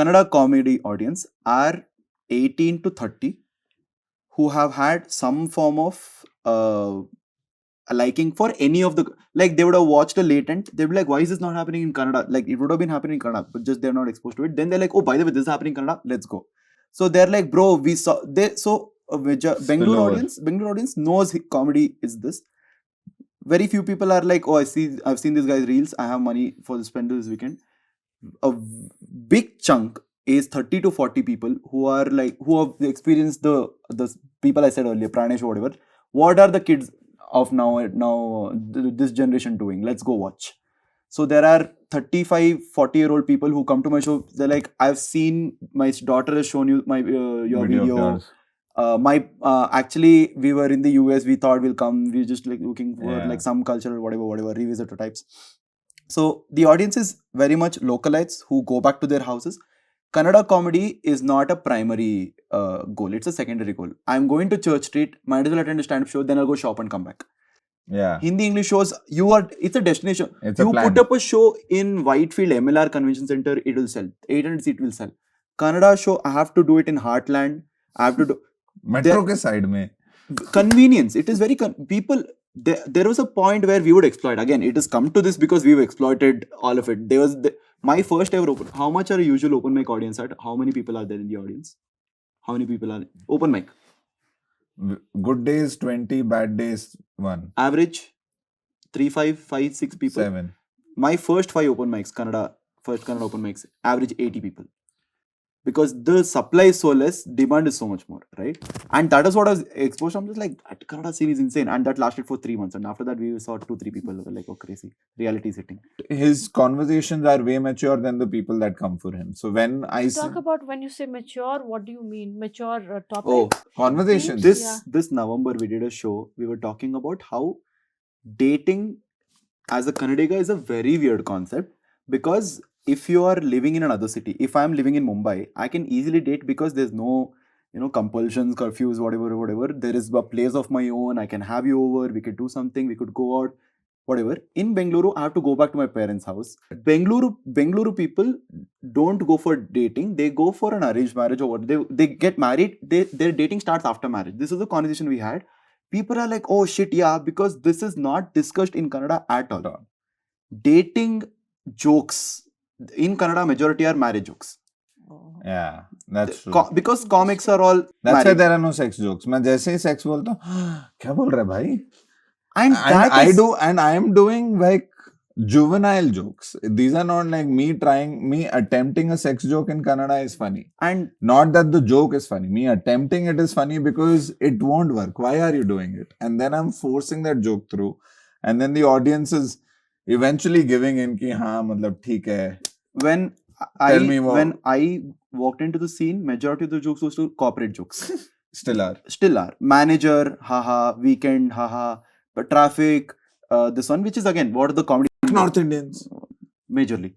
Kannada comedy audience are 18 to 30 who have had some form of a liking for any of the, like they would have watched a latent, they'd be like, why is this not happening in Kannada? Like it would have been happening in Kannada, but just they're not exposed to it. Then they're like, oh, by the way, this is happening in Kannada, let's go. So they're like, bro, we saw, Bengaluru audience knows comedy is this. Very few people are like, oh, I've seen this guy's reels, I have money for the spend this weekend. A big chunk is 30 to 40 people who have experienced the people I said earlier, Pranesh or whatever. What are the kids of now this generation doing? Let's go watch. So there are 35, 40-year-old people who come to my show. They're like, I've seen, my daughter has shown you my your video. Actually, we were in the US. We thought we'll come. We're just like looking for like some cultural whatever revisit types. So the audience is very much localites who go back to their houses. Kannada comedy is not a primary goal. It's a secondary goal. I'm going to Church Street. Might as well attend a stand-up show. Then I'll go shop and come back. Yeah. Hindi English shows, it's a destination. It's you a plan. put up a show in Whitefield MLR Convention Center, it will sell. 800 seat will sell. Kannada show, I have to do it in Heartland. I have to do Metro के side में. Convenience. It is very people. There was a point where we would exploit. Again, it has come to this because we've exploited all of it. There was my first ever open. How much are a usual open mic audience at? How many people are there in the audience? How many people are open mic? Good days 20, bad days 1. Average 3, 5, 6 people. 7. My first 5 open mics, first Kannada open mics, average 80 people. Because the supply is so less, demand is so much more, right? And that is what I was exposed to. I'm just like, that Kannada scene is insane. And that lasted for 3 months. And after that, we saw 2-3 people who were like, oh, crazy. Reality is hitting. His conversations are way mature than the people that come for him. So when I Talk about when you say mature, what do you mean? Mature topic? Oh, conversations. This November, we did a show. We were talking about how dating as a Kannadiga is a very weird concept. Because if you are living in another city, if I'm living in Mumbai, I can easily date because there's no, compulsions, curfews, whatever. There is a place of my own. I can have you over. We could do something. We could go out, whatever. In Bengaluru, I have to go back to my parents' house. Bengaluru people don't go for dating. They go for an arranged marriage or what. They get married. Their dating starts after marriage. This is a conversation we had. People are like, oh shit, yeah, because this is not discussed in Kannada at all. Dating jokes in Kannada majority are marriage jokes. Yeah, that's true. Because comics are all That's why married. there are no sex jokes. मैं जैसे ही sex बोलता हूँ, क्या बोल रहा है भाई? And that I am doing like juvenile jokes. These are not like me attempting a sex joke in Kannada is funny. And Not that the joke is funny. Me attempting it is funny because it won't work. Why are you doing it? And then I'm forcing that joke through. And then the audience is eventually giving in ki haan, matlab theek hai. when I walked into the scene, majority of the jokes was to corporate jokes. Still are. Manager, haha, weekend, haha, but traffic, this one, which is again, what are the comedy? North Indians. Majorly.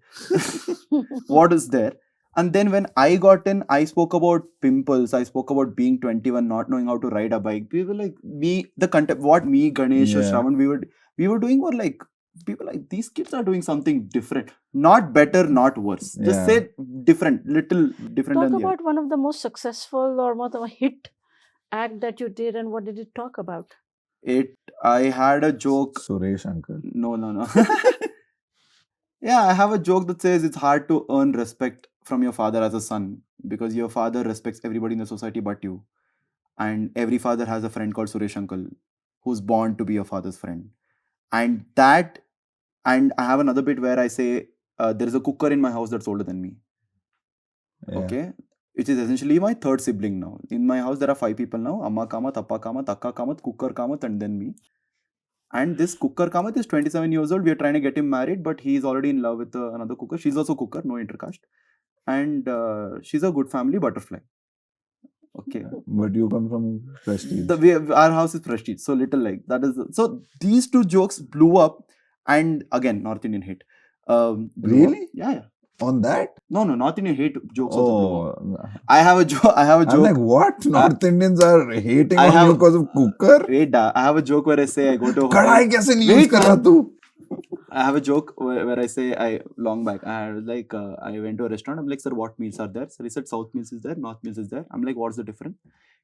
What is there? And then when I got in, I spoke about pimples, I spoke about being 21, not knowing how to ride a bike. People like Ganesh or Yeah. Shravan, we were doing were like, people like, these kids are doing something different. Not better, not worse. Just Yeah. say different, little different Talk than the other. about one of the most successful or one of the hit act that you did, and what did it talk about? I had a joke. Suresh uncle. No. Yeah, I have a joke that says it's hard to earn respect from your father as a son because your father respects everybody in the society but you. And every father has a friend called Suresh uncle who's born to be your father's friend. And I have another bit where I say there is a cooker in my house that's older than me. Yeah. Okay, which is essentially my third sibling now. In my house, there are 5 people now: Amma Kamath, Appa Kamath, Akka Kamath, Cooker Kamath, and then me. And this Cooker Kamath is 27 years old. We are trying to get him married, but he is already in love with another cooker. She's also cooker, no intercaste. And she's a good family butterfly. Okay. But you come from prestige. Our house is prestige, so little like that is. So these two jokes blew up, and again, North Indian hate. Blew Really? up. Yeah. On that? No, North Indian hate jokes also blew up. Oh, I have a joke. I'm like, what? North Indians are hating I on have- you because of cooker? Wait, I have a joke where I say I go to a hotel. कढ़ाई कैसे नहीं use Wait, कर रहा तू? I have a joke where I say long back. I was like, I went to a restaurant. I'm like, sir, what meals are there? Sir, he said, South meals is there, North meals is there. I'm like, what's the difference?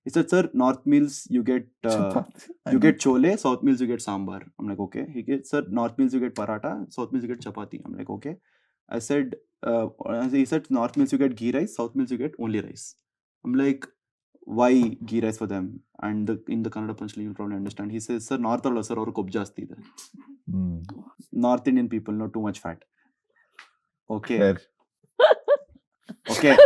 He said, sir, North meals you get chole, South meals you get sambar. I'm like, okay. He said, sir, North meals you get paratha, South meals you get chapati. I'm like, okay. I said, he said, North meals you get ghee rice, South meals you get only rice. I'm like, why ghee rice for them? And in the Kannada punchline, you'll probably understand. He says, sir, North allo, sir, aur kob jasti ide. North Indian people, not too much fat. Okay. Fair. Okay.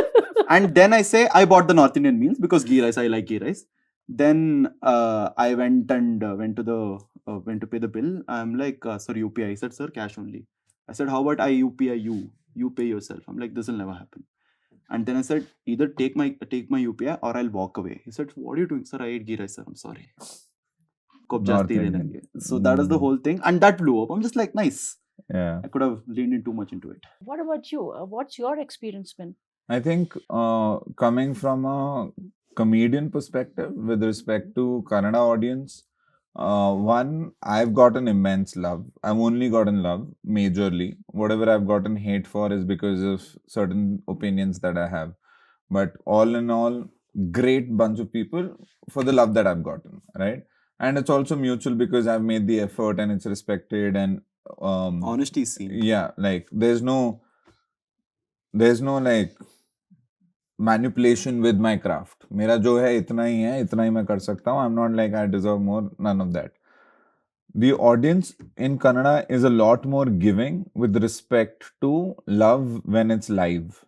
And then I say I bought the North Indian meals because ghee rice, I like ghee rice. Then I went to pay the bill. I'm like, sir, UPI. He said, sir, cash only. I said, how about I UPI you? You pay yourself. I'm like, this will never happen. And then I said, either take my UPI or I'll walk away. He said, what are you doing, sir? I ate ghee rice, sir. I'm sorry. Kob North jasti Indian. denenge. So that is the whole thing. And that blew up. I'm just like, nice. Yeah. I could have leaned in too much into it. What about you? What's your experience been? I think coming from a comedian perspective with respect to Kannada audience, one, I've gotten immense love. I've only gotten love majorly. Whatever I've gotten hate for is because of certain opinions that I have. But all in all, great bunch of people for the love that I've gotten, right? And it's also mutual because I've made the effort and it's respected and Honesty is seen. yeah, like there's no like manipulation with my craft. मेरा जो है इतना ही मैं कर सकता हूँ. I'm not like I deserve more, none of that. The audience in Kannada is a lot more giving with respect to love when it's live.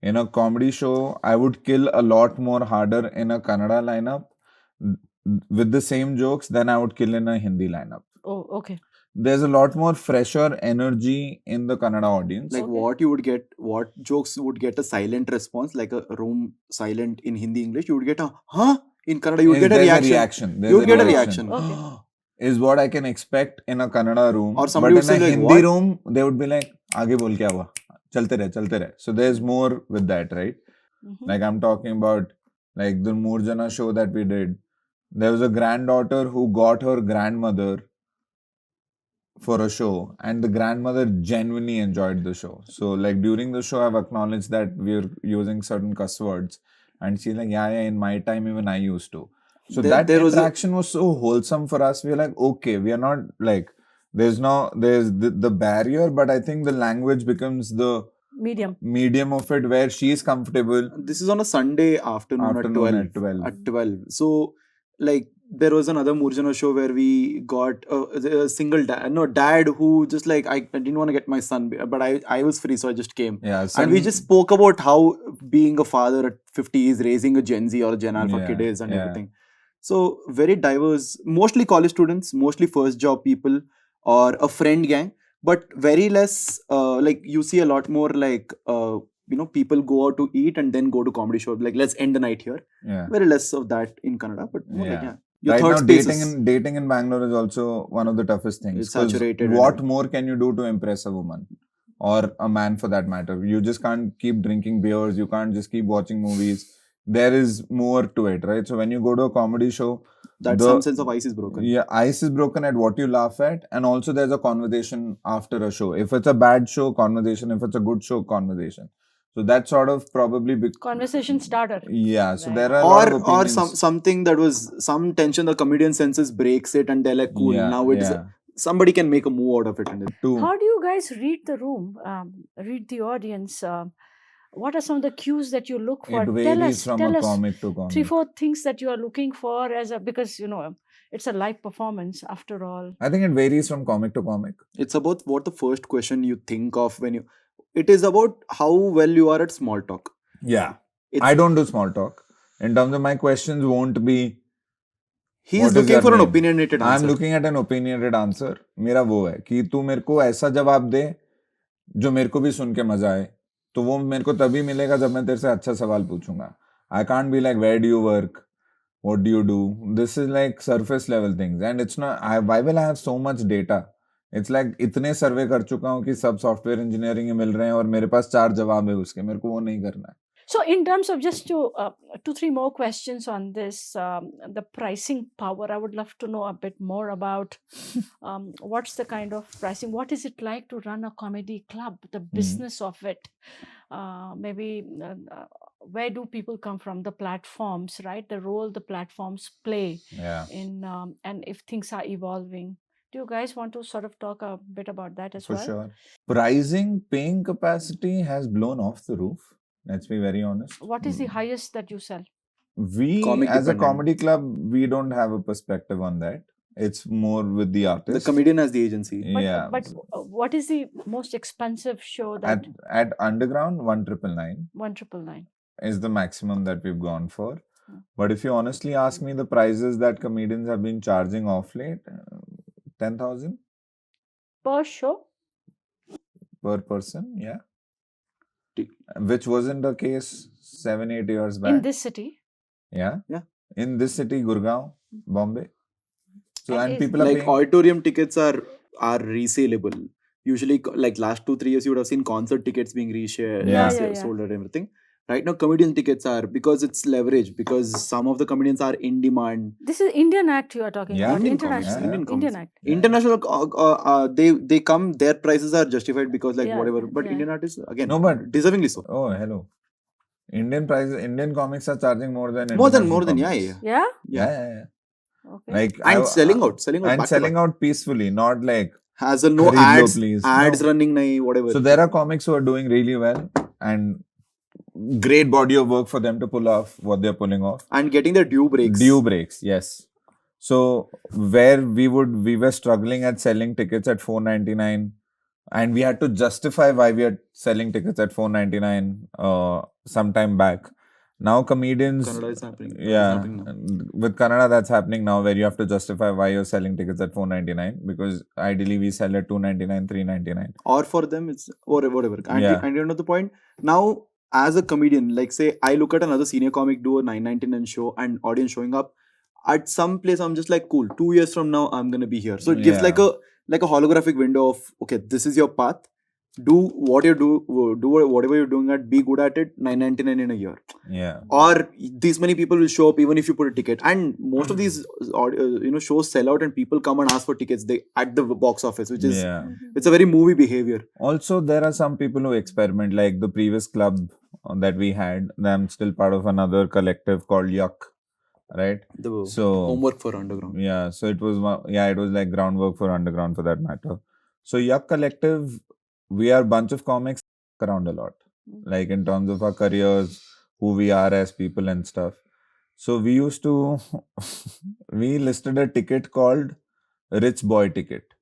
In a comedy show, I would kill a lot more harder in a Kannada lineup with the same jokes than I would kill in a Hindi lineup. Oh, okay. There's a lot more fresher energy in the Kannada audience. Like Okay. what jokes would get a silent response, like a room silent in Hindi English, you would get a huh? In Kannada, you would get a There's reaction. There's You would get a reaction. Okay. Is what I can expect in a Kannada room. Or somebody but would in say a like, Hindi what? room, they would be like, आगे बोल क्या हुआ? chalte rahe. So there's more with that, right? Mhm. Like I'm talking about like the Moorjana show that we did. There was a granddaughter who got her grandmother for a show, and the grandmother genuinely enjoyed the show. So like during the show, I've acknowledged that we're using certain cuss words, and she's like, yeah, in my time even I used to. So that there was interaction was so wholesome for us. We're like, okay, we are not like there's the barrier, but I think the language becomes the medium of it where she's comfortable. This is on a Sunday afternoon at 12. At 12. At 12. So, like, there was another Murjana show where we got a single dad who just like, I didn't want to get my son, but I was free, so I just came. Yeah, And we just spoke about how being a father at 50 is raising a Gen Z or a Gen Alpha kid is and everything. So, very diverse, mostly college students, mostly first job people or a friend gang, but very less, like, you see a lot more like, people go out to eat and then go to comedy shows. Like, let's end the night here. Yeah. Very less of that in Kannada, but more like, Yeah. Your Right third now, space dating in Bangalore is also one of the toughest things. It's saturated. What more can you do to impress a woman or a man for that matter? You just can't keep drinking beers. You can't just keep watching movies. There is more to it, right? So when you go to a comedy show, some sense of ice is broken. Yeah, ice is broken at what you laugh at, and also there's a conversation after a show. If it's a bad show, conversation. If it's a good show, conversation. So that sort of probably conversation starter. Yeah, so there are a lot of or opinions. something that was some tension. The comedian senses breaks it, and they're like, "Cool, now it's somebody can make a move out of it." How do you guys read the room? Read the audience? What are some of the cues that you look for? It varies from a comic to comic. 3-4 things that you are looking for because it's a live performance after all. I think it varies from comic to comic. It's about what the first question you think of when you. It is about how well you are at small talk. Yeah, I don't do small talk. In terms of my questions, won't be. He's looking for an opinionated answer. I'm looking at an opinionated answer. मेरा वो है कि तू मेरे को ऐसा जवाब दे जो मेरे को भी सुन के मजा आए. तो वो मेरे को तभी मिलेगा जब मैं तेरे से अच्छा सवाल पूछूंगा. I can't be like, where do you work? What do you do? This is like surface level things, and it's not. Why will I have so much data? It's like इतने सर्वे कर चुका हूँ कि सब सॉफ्टवेयर इंजीनियरिंग में मिल रहे हैं और मेरे पास 4 जवाब है उसके. मेरे को वो नहीं करना है. So in terms of just 2-3 more questions on this, the pricing power, I would love to know a bit more about what's the kind of pricing, what is it like to run a comedy club, the business of it, maybe where do people come from, the platforms, right, the role the platforms play in and if things are evolving. Do you guys want to sort of talk a bit about that as well? For sure. Pricing, paying capacity has blown off the roof. Let's be very honest. What is the highest that you sell? We, as a comedy club, we don't have a perspective on that. It's more with the artist. The comedian as the agency. But what is the most expensive show that... At Underground, 1,999. 1,999. Is the maximum that we've gone for. But if you honestly ask me the prices that comedians have been charging off late, 10,000. Per show? Per person, yeah. Which wasn't the case 7-8 years back. In this city? Yeah. In this city, Gurgaon, Bombay. So and people are like paying. Auditorium tickets are resaleable. Usually, like last 2-3 years, you would have seen concert tickets being sold and everything. Right now, comedian tickets are, because it's leverage, because some of the comedians are in demand. This is Indian Act you are talking about. International. Indian Act. International, they come, their prices are justified because whatever. But Indian Act is, again, deservingly so. Oh, hello. Indian comics are charging more than More than, Yeah? Yeah. Okay. Like, and selling out peacefully, not like has no ads running, whatever. So there are comics who are doing really well and great body of work for them to pull off what they're pulling off. And getting their due breaks. Yes. So where we were struggling at selling tickets at $499 and we had to justify why we are selling tickets at $499 some time back. Now comedians... Kannada is happening. Yeah. With Kannada that's happening now where you have to justify why you're selling tickets at $499 because ideally we sell at $299, $399. Or for them it's whatever. And you know the point? Now as a comedian, like say I look at another senior comic do a $999 show and audience showing up at some place, I'm just like, cool, 2 years from now I'm gonna be here. So it gives like a holographic window of, okay, this is your path. do what you do whatever you're doing at, be good at it, 999 in a year. Yeah. Or these many people will show up even if you put a ticket. And most of these shows sell out and people come and ask for tickets at the box office, which is Yeah. it's a very movie behavior. Also, there are some people who experiment, like the previous club that we had. I'm still part of another collective called Yuck, right? The So homework for underground. yeah, so it was it was like groundwork for underground for that matter. So Yuck Collective, we are a bunch of comics around a lot, like in terms of our careers, who we are as people and stuff. So we used to we listed a ticket called Rich Boy Ticket,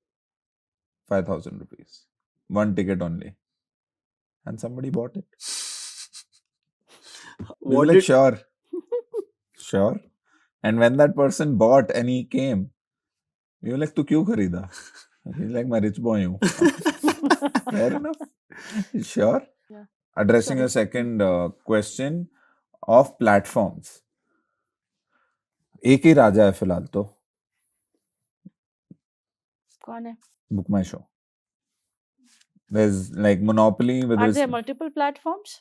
5,000 rupees, one ticket only, and somebody bought it. We were What like, did sure, sure. And when that person bought and he came, we were like, "Tu क्यों खरीदा?" He's like, "मैं rich boy हूँ." Fair enough. Sure. Yeah. Addressing Sorry. your second question of platforms. एक ही राजा है फिलहाल तो, कौन है? BookMyShow. There's like monopoly with Are there multiple platforms?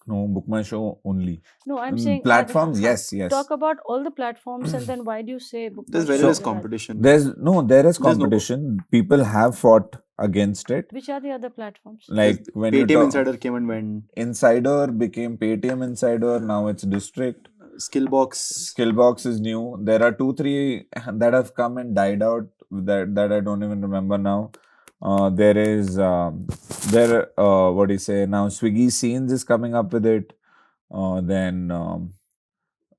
no BookMyShow only. No, I'm saying Platforms, yes. talk about all the platforms and then why do you say book? there's very less competition. There is There's no competition. People have fought against it. Which are the other platforms? Like when you Paytm talk, Insider came and went. Insider became Paytm Insider. Now it's District. Skillbox is new. There are 2-3 that have come and died out that I don't even remember now. There is what do you say now? Swiggy Scenes is coming up with it. Then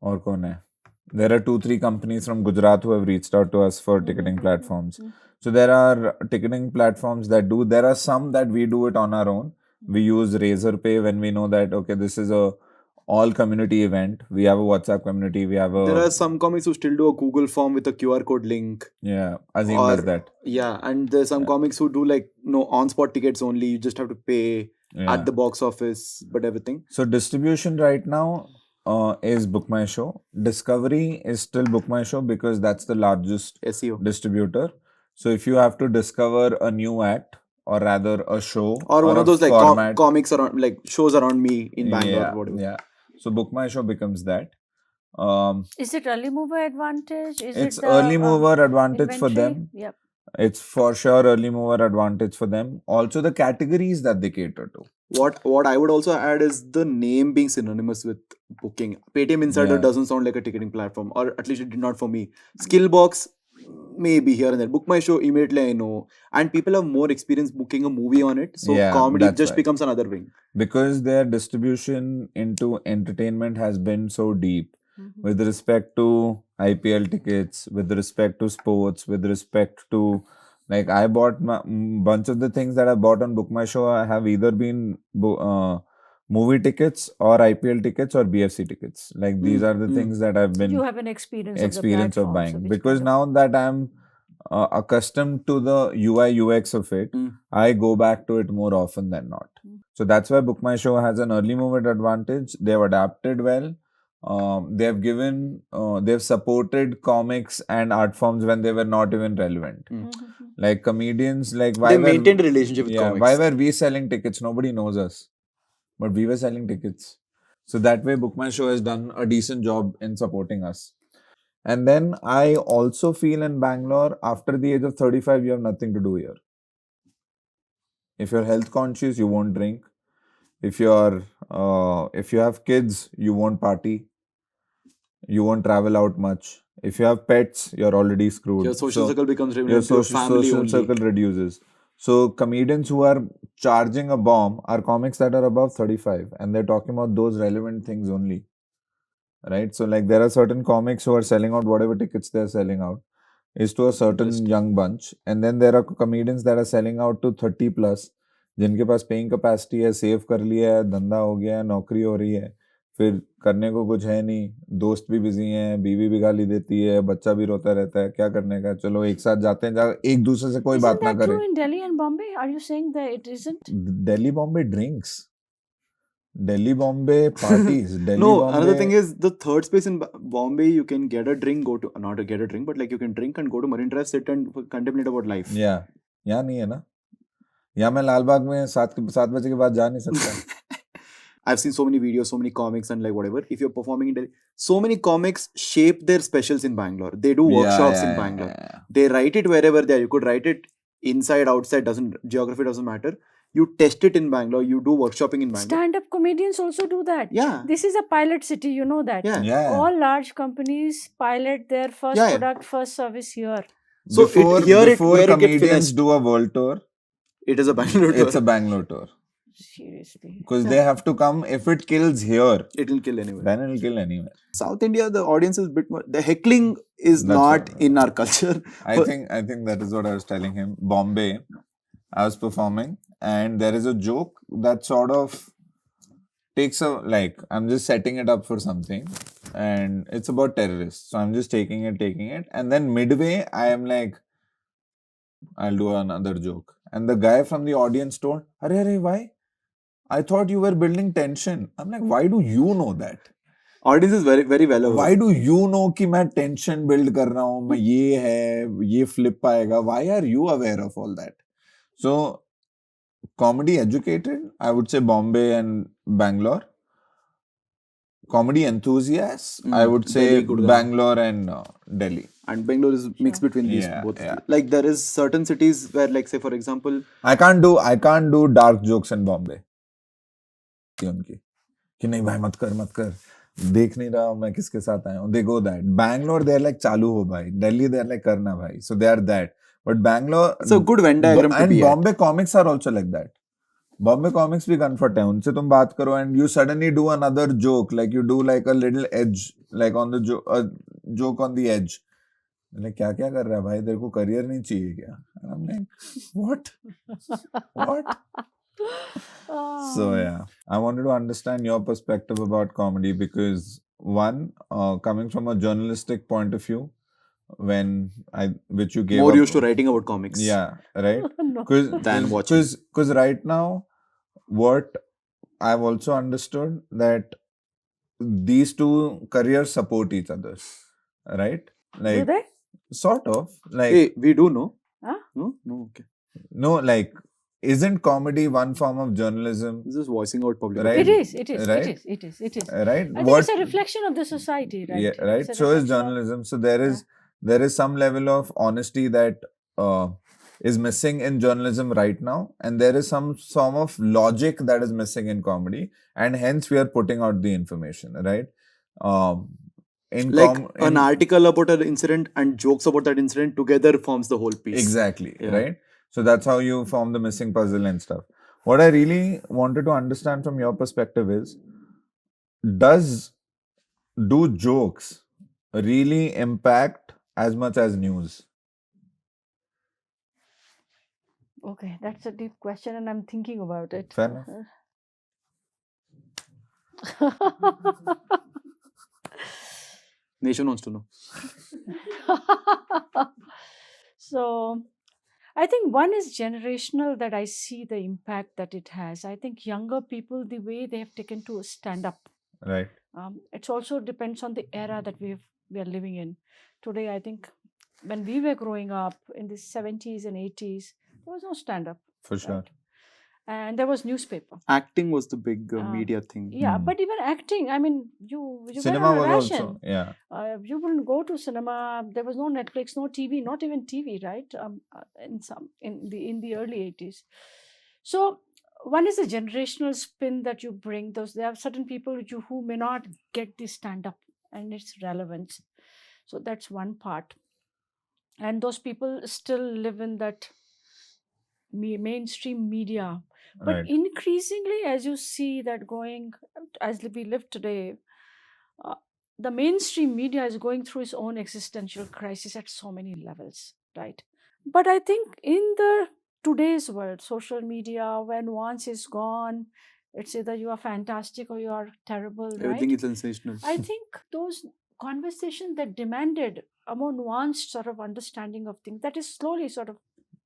और कौन है? There are 2-3 companies from Gujarat who have reached out to us for ticketing platforms. So there are ticketing platforms that do. There are some that we do it on our own. We use Razorpay when we know that okay, this is a all community event. We have a WhatsApp community. We have a. There are some comics who still do a Google form with a QR code link. Yeah, Azim does that. Yeah, and there's some comics who do like on-spot tickets only. You just have to pay at the box office, but everything. So distribution right now is BookMyShow. Discovery is still BookMyShow because that's the largest SEO distributor. So if you have to discover a new act or rather a show or one of those format, like comics around like shows around me in Bangalore or whatever. Yeah. So BookMyShow becomes that. Is it early mover advantage? It's early mover advantage for them. Yep. It's for sure early mover advantage for them. Also the categories that they cater to. What I would also add is the name being synonymous with booking. Paytm Insider doesn't sound like a ticketing platform, or at least it did not for me. Skillbox, maybe here and there. BookMyShow, immediately I know. And people have more experience booking a movie on it. So comedy just becomes another wing. Because their distribution into entertainment has been so deep with respect to IPL tickets, with respect to sports, with respect to like I bought bunch of the things that I bought on BookMyShow. I have either been movie tickets or IPL tickets or BFC tickets. Like these are the things that I've been you have an experience of buying because now that I'm accustomed to the UI UX of it, I go back to it more often than not. So that's why BookMyShow has an early mover advantage. They've adapted well. They've supported comics and art forms when they were not even relevant. Like comedians, like they maintained a relationship with comics. Why were we selling tickets? Nobody knows us, but we were selling tickets. So that way, BookMyShow has done a decent job in supporting us. And then I also feel in Bangalore, after the age of 35, you have nothing to do here. If you're health conscious, you won't drink. If you have kids, you won't party. You won't travel out much. If you have pets, you're already screwed. Your social circle becomes your social circle reduces. So comedians who are charging a bomb are comics that are above 35 and they're talking about those relevant things only. Right? So like there are certain comics who are selling out whatever tickets they're selling out is to a certain young bunch. And then there are comedians that are selling out to 30 plus जिनके पास paying capacity है, save कर लिया है, धंधा हो गया है, नौकरी हो रही है, फिर करने को कुछ है नहीं, दोस्त भी बिजी हैं, बीवी भी गाली देती है, बच्चा भी रोता रहता है, क्या करने का, चलो एक साथ जाते हैं, एक दूसरे से कोई बात ना करे. Isn't that true in Delhi and Bombay? Are you saying that it isn't? Delhi, Bombay drinks. Delhi, Bombay parties. Bombay... another thing is the third space in Bombay, you can get a drink, not to get a drink, but like you can drink and go to Marine Drive, sit and contemplate about life. Yeah. Yeah, nahi hai na. या मैं लालबाग में 7 बजे के बाद जा नहीं सकता. I've seen so many videos, so many comics, and like whatever. If you're performing in Delhi, so many comics shape their specials in Bangalore. They do workshops in Bangalore. They write it wherever they are. You could write it inside, outside. Geography doesn't matter. You test it in Bangalore. You do workshopping in Bangalore. Stand-up comedians also do that. Yeah. This is a pilot city, you know that. Yeah. Yeah. All large companies pilot their first Yeah, yeah. product, first service here. So before where it gets comedians finessed. do a world tour, It is a Bangalore tour. it's a Bangalore tour. Seriously. Because they have to come. If it kills here, It will kill anywhere. then it'll kill anywhere. South India, the audience is a bit more. The heckling is That's not what- in our culture. I think that is what I was telling him. Bombay, I was performing, and there is a joke that sort of takes a I'm just setting it up for something, and it's about terrorists. So I'm just taking it, and then midway I am like, I'll do another joke, and the guy from the audience told, "Arey, why? I thought you were building tension." I'm like, why do you know that? Audience is very, very well aware. Why do you know कि मैं tension build कर रहा हूँ, मैं ये flip आएगा? Why are you aware of all that? So, comedy educated, I would say Bombay and Bangalore. Comedy enthusiasts, I would say Delhi, Gurgaon. Bangalore and Delhi. And Bangalore is mixed between these Yeah, both. yeah. Like there is certain cities where, like say for example, I can't do dark jokes in Bombay. उनकी कि नहीं भाई मत कर देख नहीं रहा मैं किसके साथ आया हूँ. They go that. Bangalore they are like चालू हो भाई. Delhi they are like करना भाई. So they are that. But Bangalore it's a good Venn diagram to and be at. Bombay comics are also like that. Bombay comics भी comfort है. उनसे तुम बात करो and you suddenly do another joke, like you do like a little edge, like on the joke on the edge. Like क्या कर रहा है भाई, तेरे को career नहीं चाहिए क्या? And I'm like, what? So yeah, I wanted to understand your perspective about comedy because one, coming from a journalistic point of view, which you gave More up, used to writing about comics. yeah, right? No. Than watching. Because right now, what I've also understood that these two careers support each other, right? Do Like they? sort of like Hey, we do know. Huh? No, okay. no, like isn't comedy one form of journalism? This is voicing out public. Right. It is. Right? It is. Right? I think it's a reflection of the society, right? Yeah, right. It's a So is reflection of- journalism. So there is some level of honesty that is missing in journalism right now, and there is some form of logic that is missing in comedy, and hence we are putting out the information, right? Like an article about an incident and jokes about that incident together forms the whole piece. Exactly, Yeah. right? So that's how you form the missing puzzle and stuff. What I really wanted to understand from your perspective is, do jokes really impact as much as news? Okay, that's a deep question, and I'm thinking about it. Fair enough. Nation wants to know. So, I think one is generational, that I see the impact that it has. I think younger people, the way they have taken to stand up. Right. It also depends on the era that we are living in. Today, I think when we were growing up in the 70s and 80s, there was no stand up. For sure. Right? And there was newspaper. Acting was the big media thing. Yeah, Hmm. but even acting, I mean, you Cinema were on a was ration. also, yeah. You wouldn't go to cinema. There was no Netflix, no TV, not even TV, right? In the early 80s. So one is the generational spin that you bring. There are certain people who may not get the stand up and its relevance. So that's one part. And those people still live in that mainstream media. But Right. increasingly, as you see that going, as we live today, the mainstream media is going through its own existential crisis at so many levels, right? But I think in the today's world, social media, when once is gone, it's either you are fantastic or you are terrible, right? Everything is sensational. I think those conversations that demanded a more nuanced sort of understanding of things, that is slowly sort of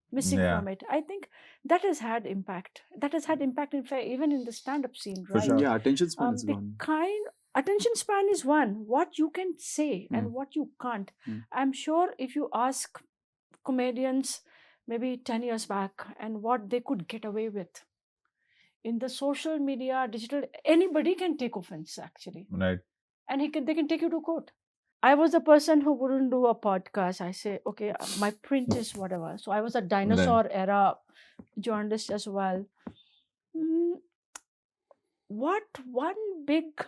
missing Yeah. from it. I think that has had impact. That has had impact, in fact, even in the stand-up scene, For right? sure. Yeah, attention span is The gone. attention span is one. What you can say Mm. and what you can't. Mm. I'm sure if you ask comedians maybe 10 years back, and what they could get away with. In the social media, digital, anybody can take offense actually. Right. And they can take you to court. I was a person who wouldn't do a podcast. I say, okay, my print is whatever. So I was a dinosaur era journalist as well. What one big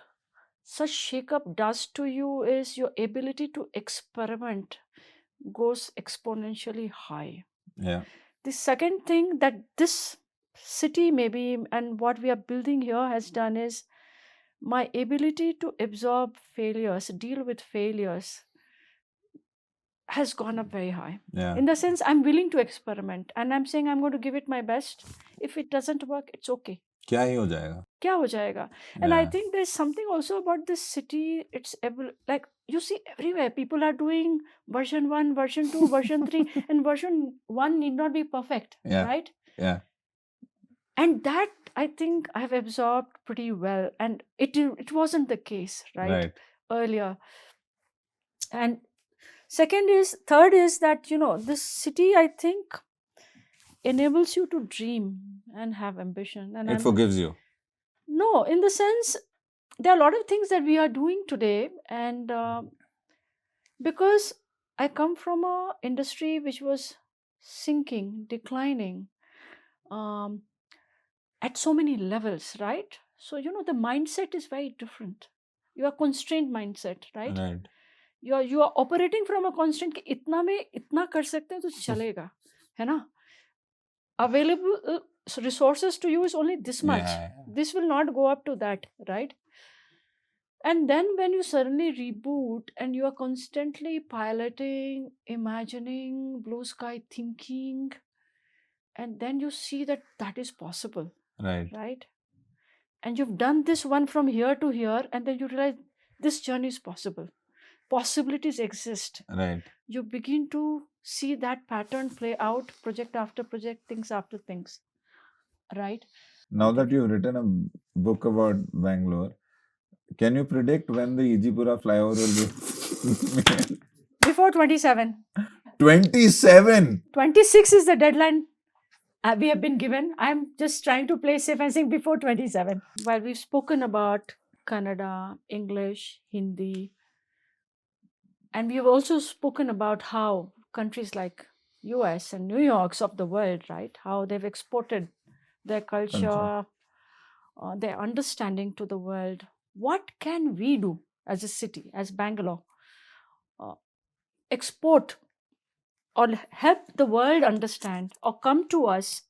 such shakeup does to you is your ability to experiment goes exponentially high. Yeah. The second thing that this city maybe and what we are building here has done is my ability to absorb failures, deal with failures has gone up very high. Yeah. In the sense, I'm willing to experiment and I'm saying I'm going to give it my best. If it doesn't work, it's okay. क्या ही हो जाएगा? क्या हो जाएगा? And I Yeah. think there's something also about this city. It's like you see everywhere people are doing version 1, version 2, version 3, and version 1 need not be perfect, Yeah. right? Yeah. And that I think I've absorbed pretty well, and it wasn't the case, right? Earlier. And third is that this city I think enables you to dream and have ambition, and It forgives you. no, in the sense there are a lot of things that we are doing today, and because I come from a industry which was sinking, declining, at so many levels, right? So the mindset is very different. You are constrained mindset, right? Right. You are operating from a constraint कि इतना में इतना कर सकते हैं तो चलेगा, है ना? Available resources to you is only this much. Yeah. This will not go up to that, right? And then when you suddenly reboot and you are constantly piloting, imagining, blue sky thinking, and then you see that that is possible, right? And you've done this one from here to here, and then you realize this journey is possible. Possibilities exist. Right. You begin to see that pattern play out, project after project, things after things, right? Now that you've written a book about Bangalore, can you predict when the Ejipura flyover will be? Before 27. 27! 26 is the deadline we have been given. I'm just trying to play safe and saying before 27. While we've spoken about Kannada, English, Hindi, and we have also spoken about how countries like US and New York's of the world, right, how they've exported their culture, their understanding to the world. What can we do as a city, as Bangalore? Export or help the world understand or come to us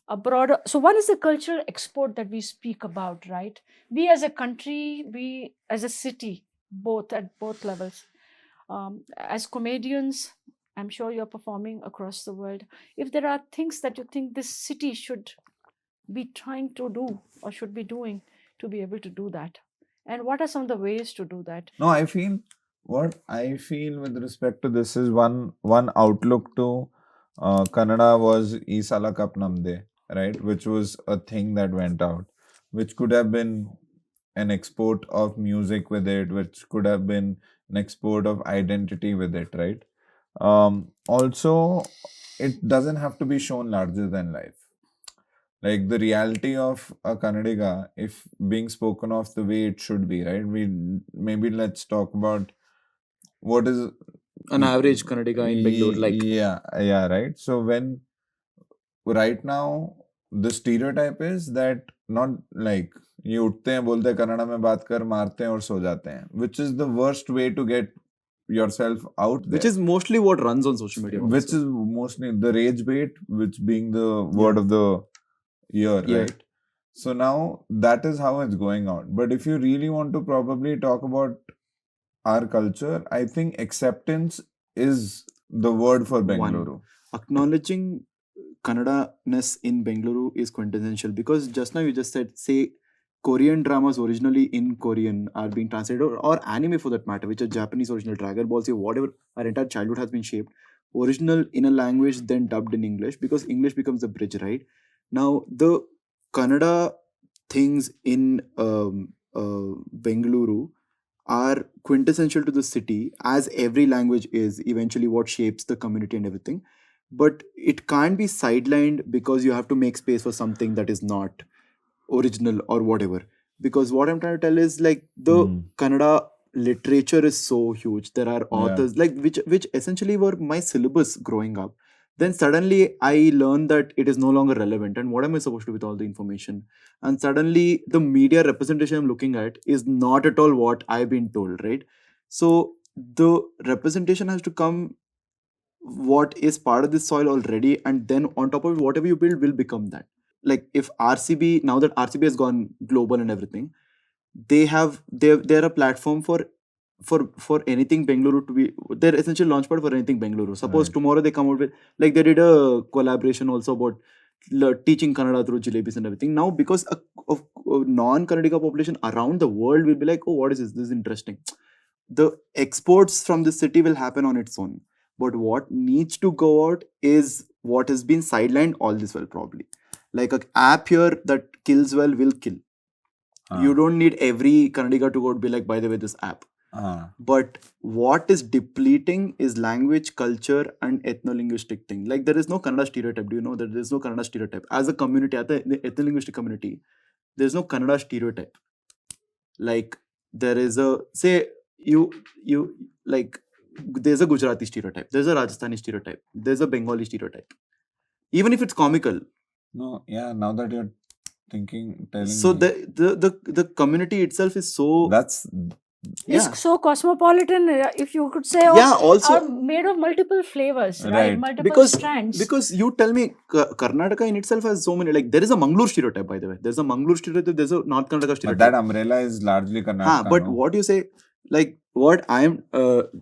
a broader. So one is the cultural export that we speak about, right? We as a country, we as a city, both at both levels. As comedians, I'm sure you're performing across the world. If there are things that you think this city should be trying to do or should be doing to be able to do that, and what are some of the ways to do that? No, what I feel with respect to this is one outlook to Kannada was Isala Kapnamde, right? Which was a thing that went out, which could have been an export of music with it, which could have been an export of identity with it, right? Also, it doesn't have to be shown larger than life. Like the reality of a Kannadiga, if being spoken of the way it should be, right? Let's talk about what is An average Kannadiga in Bangalore, like. yeah, right. So when right now the stereotype is that not like ये उठते हैं बोलते हैं कन्नड़ा में बात कर मारते हैं और सो जाते हैं, which is the worst way to get yourself out there. Which is mostly what runs on social media. Which is mostly the rage bait, which being the word of the year, right? So now that is how it's going out. But if you really want to probably talk about our culture, I think acceptance is the word for Bengaluru. Acknowledging Kannada-ness in Bengaluru is quintessential, because just now you just said, say, Korean dramas originally in Korean are being translated, or anime for that matter, which are Japanese original, Dragon Ball Z, whatever, our entire childhood has been shaped. Original in a language, then dubbed in English, because English becomes the bridge, right? Now, the Kannada things in Bengaluru are quintessential to the city, as every language is eventually what shapes the community and everything. but it can't be sidelined because you have to make space for something that is not original or whatever. Because what I'm trying to tell is like the Kannada literature is so huge. There are authors like which essentially were my syllabus growing up. Then suddenly I learned that it is no longer relevant. And what am I supposed to do with all the information? And suddenly the media representation I'm looking at is not at all what I've been told, right? So the representation has to come what is part of this soil already, and then on top of it, whatever you build will become that. Like if RCB, now that RCB has gone global and everything, they're a platform for anything Bengaluru to be, they're essentially launchpad for anything Bengaluru. Suppose tomorrow they come out with, like they did a collaboration also about teaching Kannada through jalebis and everything. Now because of non-Kannadiga population around the world will be like, oh, what is this? This is interesting. The exports from the city will happen on its own. But what needs to go out is what has been sidelined all this while probably. Like an app here that kills well will kill. You don't need every Kannadiga to go and be like, by the way, this app. But what is depleting is language, culture, and ethno-linguistic thing. Like there is no Kannada stereotype. Do you know that there is no Kannada stereotype? As a community, as the ethno-linguistic community, there is no Kannada stereotype. Like there is a, say, you like, there's a Gujarati stereotype, there's a Rajasthani stereotype, there's a Bengali stereotype, even if it's comical. No, yeah, now that you're telling So me. the community itself is so, That's It's so cosmopolitan, if you could say, also are made of multiple flavors, right? Right. Multiple strands. because you tell me Karnataka in itself has so many, like there is a Mangalore stereotype, by the way, there's a Mangalore stereotype, there's a North Kannada but stereotype. that umbrella is largely Karnataka. But no? what you say, like what I am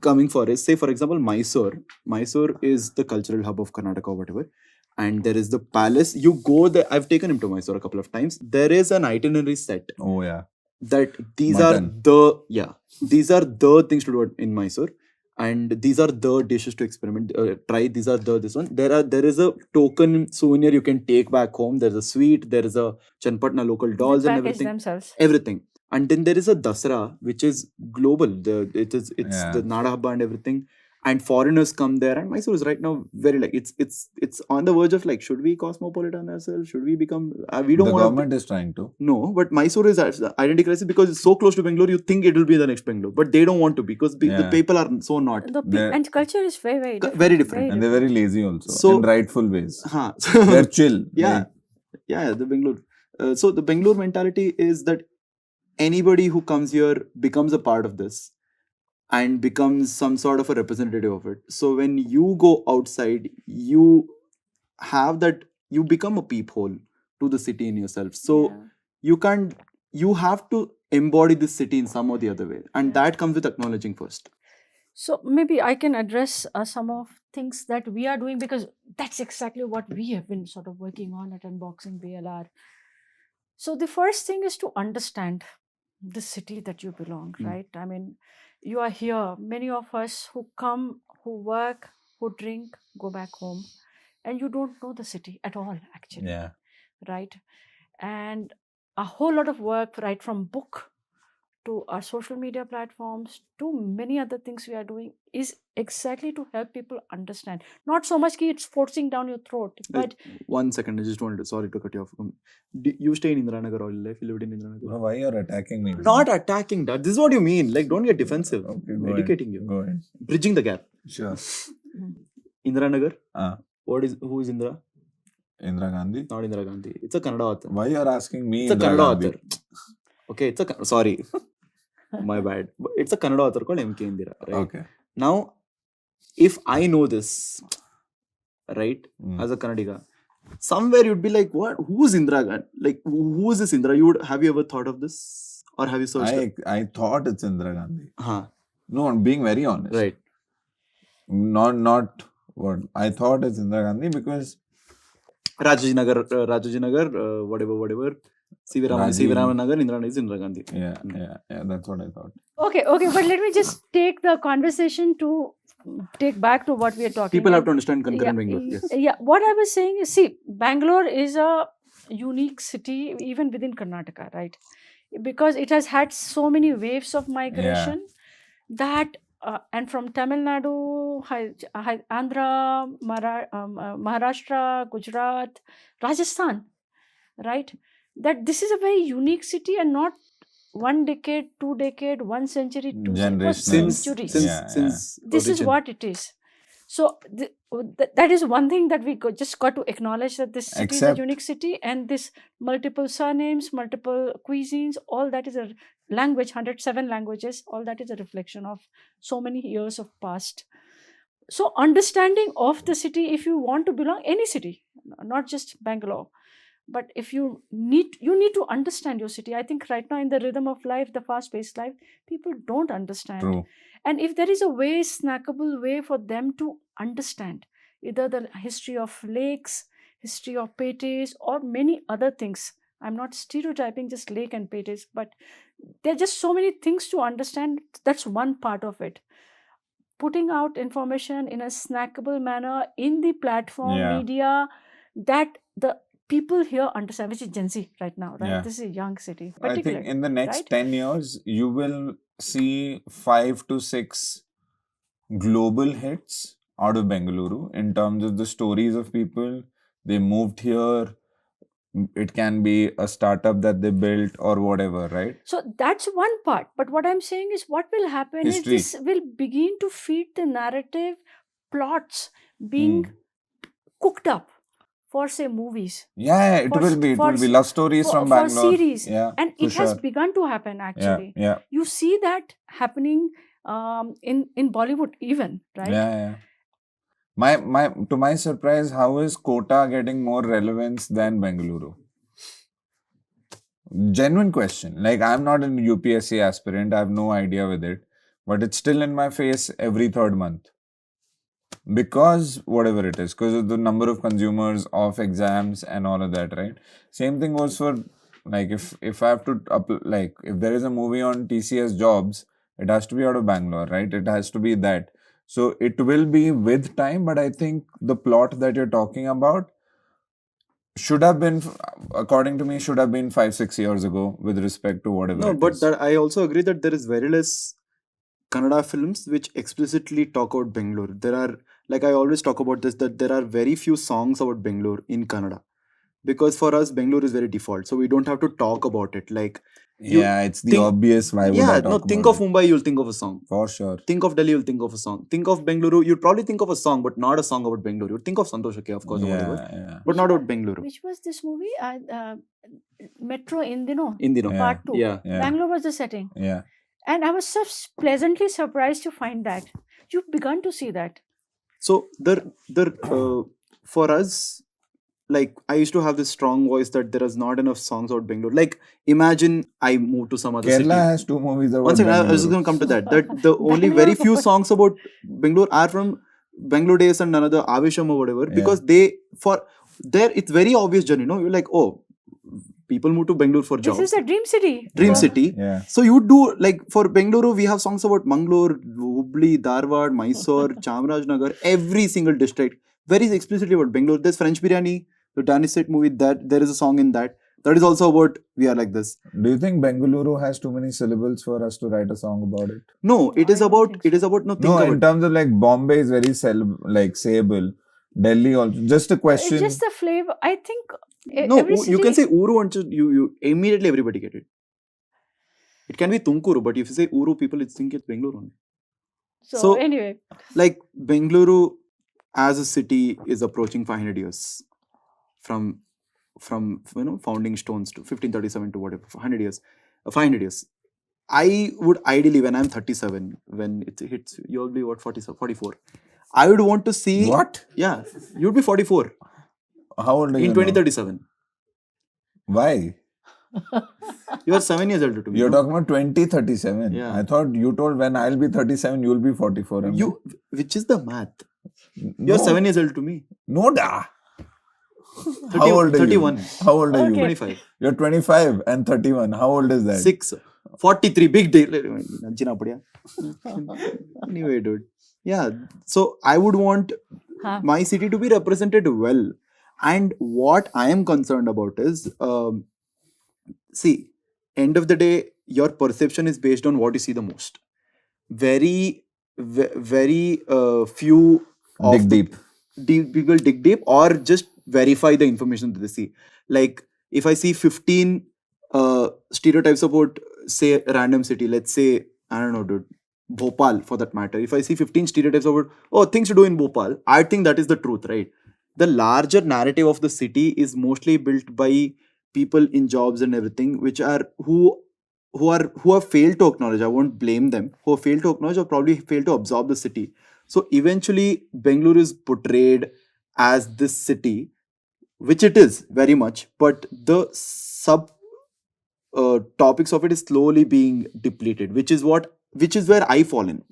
coming for is, say for example, Mysuru is the cultural hub of Karnataka or whatever, and there is the palace. You go there, I've taken him to Mysuru a couple of times. There is an itinerary set Oh yeah. that these Mutton. these are the things to do in Mysore, and these are the dishes to experiment, try. These are this one. There is a token souvenir you can take back home. There's a sweet, there is a Chanpatna local dolls They and package everything. themselves. Everything. And then there is a Dasara, which is global. It's Yeah. the Nada Habba and everything. And foreigners come there, and Mysore is right now very like it's on the verge of like, should we cosmopolitan ourselves? Should we become? We don't The want government is trying to. No, but Mysore is identity crisis because it's so close to Bangalore. You think it will be the next Bangalore, but they don't want to because the Yeah. people are so not. And culture is very different. Very different. And they're very lazy also. So- in rightful ways. Huh. They're chill. Yeah. Like, The Bangalore. So the Bangalore mentality is that anybody who comes here becomes a part of this and becomes some sort of a representative of it. So when you go outside, you have that, you become a peephole to the city in yourself. So Yeah. you have to embody this city in some or the other way. And Yeah. that comes with acknowledging first. So maybe I can address some of things that we are doing, because that's exactly what we have been sort of working on at Unboxing BLR. So the first thing is to understand the city that you belong, right? I mean, you are here. Many of us who come, who work, who drink, go back home, and you don't know the city at all, actually. yeah. Right? And a whole lot of work, right from book to our social media platforms to many other things we are doing, is exactly to help people understand. Not so much that it's forcing down your throat, but 1 second, I just wanted to, sorry to cut you off. You stay in Indiranagar all your life? You lived in Indiranagar? Why you're attacking me? Not attacking that. This is what you mean. Like, don't get defensive. Okay, I'm go ahead. educating you. Go ahead. Bridging the gap. Sure. Indiranagar. Who Who is Indira? Indira Gandhi? Not Indira Gandhi. It's a Kannada author. Why you're asking me? It's a Indira Kannada Gandhi? author. Okay, sorry. My bad. But it's a Kannada author called M.K. Indira. Right? Okay. Now, if I know this, right, as a Kannadiga, somewhere you'd be like, what? Who's Indira Gandhi? Like, who is this Indira? Have you ever thought of this? Or have you searched? I thought it's Indira Gandhi. Huh. No, I'm being very honest. Right. Not what I thought it's Indira Gandhi because Rajajinagar, whatever. CV Raman Nagar, Indira is Indira Gandhi. yeah, that's what I thought. okay, but let me just take the conversation to take back to what we are talking. People have to understand concurrent yeah, Bangalore. Yes. Yeah, what I was saying is, see, Bangalore is a unique city even within Karnataka, right? Because it has had so many waves of migration that and from Tamil Nadu, Andhra, Maharashtra, Gujarat, Rajasthan, right? That this is a very unique city and not 1 decade, 2 decade, 1 century, 2 centuries, for Generational. centuries. Since This is origin. what it is. So that is one thing that we just got to acknowledge, that this city is a Accept. unique city, and this multiple surnames, multiple cuisines, all that is a language, 107 languages, all that is a reflection of so many years of past. So understanding of the city, if you want to belong any city, not just Bangalore, but if you need to understand your city. I think right now in the rhythm of life, the fast-paced life, people don't understand. True. And if there is a way, snackable way for them to understand either the history of lakes, history of petes, or many other things. I'm not stereotyping just lake and petes, but there are just so many things to understand. That's one part of it. Putting out information in a snackable manner in the platform Yeah. media that the people here understand, which is Gen Z right now, right? Yeah. This is a young city. I think particularly, in the next right? 10 years, you will see 5 to 6 global hits out of Bengaluru in terms of the stories of people. They moved here. It can be a startup that they built or whatever, right? So that's one part. But what I'm saying is, what will happen History. is this will begin to feed the narrative plots being cooked up for, say, movies. Yeah, it For will be. It for will be love stories for, from for Bangalore. series. Yeah, And for it has sure. begun to happen actually. Yeah. You see that happening in Bollywood even, right? Yeah. To my surprise, how is Kota getting more relevance than Bengaluru? Genuine question. Like, I'm not an UPSC aspirant. I have no idea with it, but it's still in my face every third month. Because whatever it is, because of the number of consumers of exams and all of that, right? Same thing goes for, like, if I have to if there is a movie on TCS jobs, it has to be out of Bangalore, right? It has to be that. So it will be with time, but I think the plot that you're talking about should have been, according to me, should have been 5-6 years ago with respect to whatever. No, it but is. that I also agree that there is very less Kannada films which explicitly talk about Bangalore. There are, like I always talk about this, that there are very few songs about Bangalore in Kannada. Because for us, Bangalore is very default. So we don't have to talk about it. Like, Yeah, it's the think- obvious. Why would I yeah, talk no, about think of it? Mumbai, you'll think of a song. For sure. Think of Delhi, you'll think of a song. Think of Bengaluru, you'll probably think of a song, but not a song about Bengaluru. You'll think of Santosh Akey, of course, or whatever, Yeah. but not about Bengaluru. Which was this movie? Metro Indino, Indino. Yeah. part 2. Yeah. Bangalore was the setting. Yeah. And I was so pleasantly surprised to find that. You've begun to see that. So for us, like I used to have this strong voice that there is not enough songs about Bangalore. Like imagine I moved to some other Kerala city. has 2 movies about One second, I was Bengaluru. going to come to that. That the only very few songs about Bangalore are from Bangalore Days and another Avesham or whatever, because it's very obvious journey. You're like, oh, people move to Bangalore for jobs. This is a dream city. Dream Yeah. city. Yeah. So you do, like for Bengaluru, we have songs about Mangalore, Hubli, Dharwad, Mysore, Chamarajnagar, every single district. Very explicitly about Bangalore. There's French Biryani, the Danish State movie, that there is a song in that. That is also about we are like this. Do you think Bengaluru has too many syllables for us to write a song about it? No, it I is don't about think it is so. about no think No, about in terms of like Bombay is very sayable. Delhi also. Just a question. It's just the flavor. I think no. every You can city- say Uru and you immediately everybody get it. It can be Tumkuru, but if you say Uru, people think it's Bengaluru only. So anyway, Like Bengaluru as a city is approaching 500 years from founding stones to 1537 to whatever 500 years. I would ideally, when I'm 37, when it hits, you'll be what, 47, 44. I would want to see. What? Yeah, you'd be 44 How old are you in now? 2037. Why? You are 7 years older to me. You're no? talking about 2037. Yeah. I thought you told when I'll be 37, you'll be 44. Which is the math? No. You're 7 years old to me. No, da. 30, How old are 31. you? How old are you? Okay. 25. You're 25 and 31. How old is that? 6. 43. Big deal. Anyway, dude. Yeah. So I would want huh. my city to be represented well. And what I am concerned about is, see, end of the day, your perception is based on what you see the most. Very very few of Dig the deep. people dig deep or just verify the information that they see. Like if I see 15 stereotypes about say a random city, let's say I don't know, dude, Bhopal for that matter. If I see 15 stereotypes about things to do in Bhopal, I think that is the truth, right? The larger narrative of the city is mostly built by people in jobs and everything, which are who have failed to acknowledge. I won't blame them. Who have failed to acknowledge or probably failed to absorb the city. So eventually, Bengaluru is portrayed as this city, which it is very much, but the sub topics of it is slowly being depleted, which is where I fall in.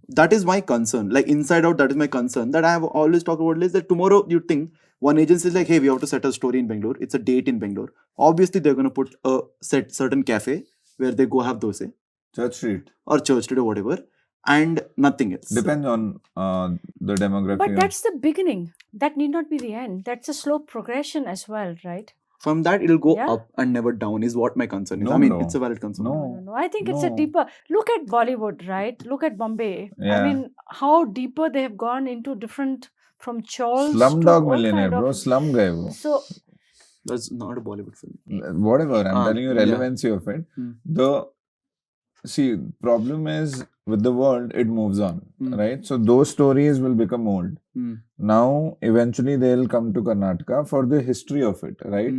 That is my concern. Like inside out, that is my concern. That I have always talked about is that tomorrow you think one agency is like, hey, we have to set a story in Bangalore. It's a date in Bangalore. Obviously, they're gonna put a certain cafe where they go have dosa Church Street. or Church Street or whatever, and nothing else. Depends on the demography. But that's the beginning. That need not be the end. That's a slow progression as well, right? From that, it'll go Yeah. up and never down. Is what my concern is. No, I mean, no. it's a valid concern. No. I think it's a No. deeper look at Bollywood, right? Look at Bombay. Yeah. I mean, how deeper they have gone into different from chawls to Slumdog all Millionaire, kind bro. of. Slum guy, bro. So That's not a Bollywood film. Whatever, I'm telling you yeah. relevancy of it. See, problem is with the world, it moves on, right? So those stories will become old. Now, eventually, they'll come to Karnataka for the history of it, right?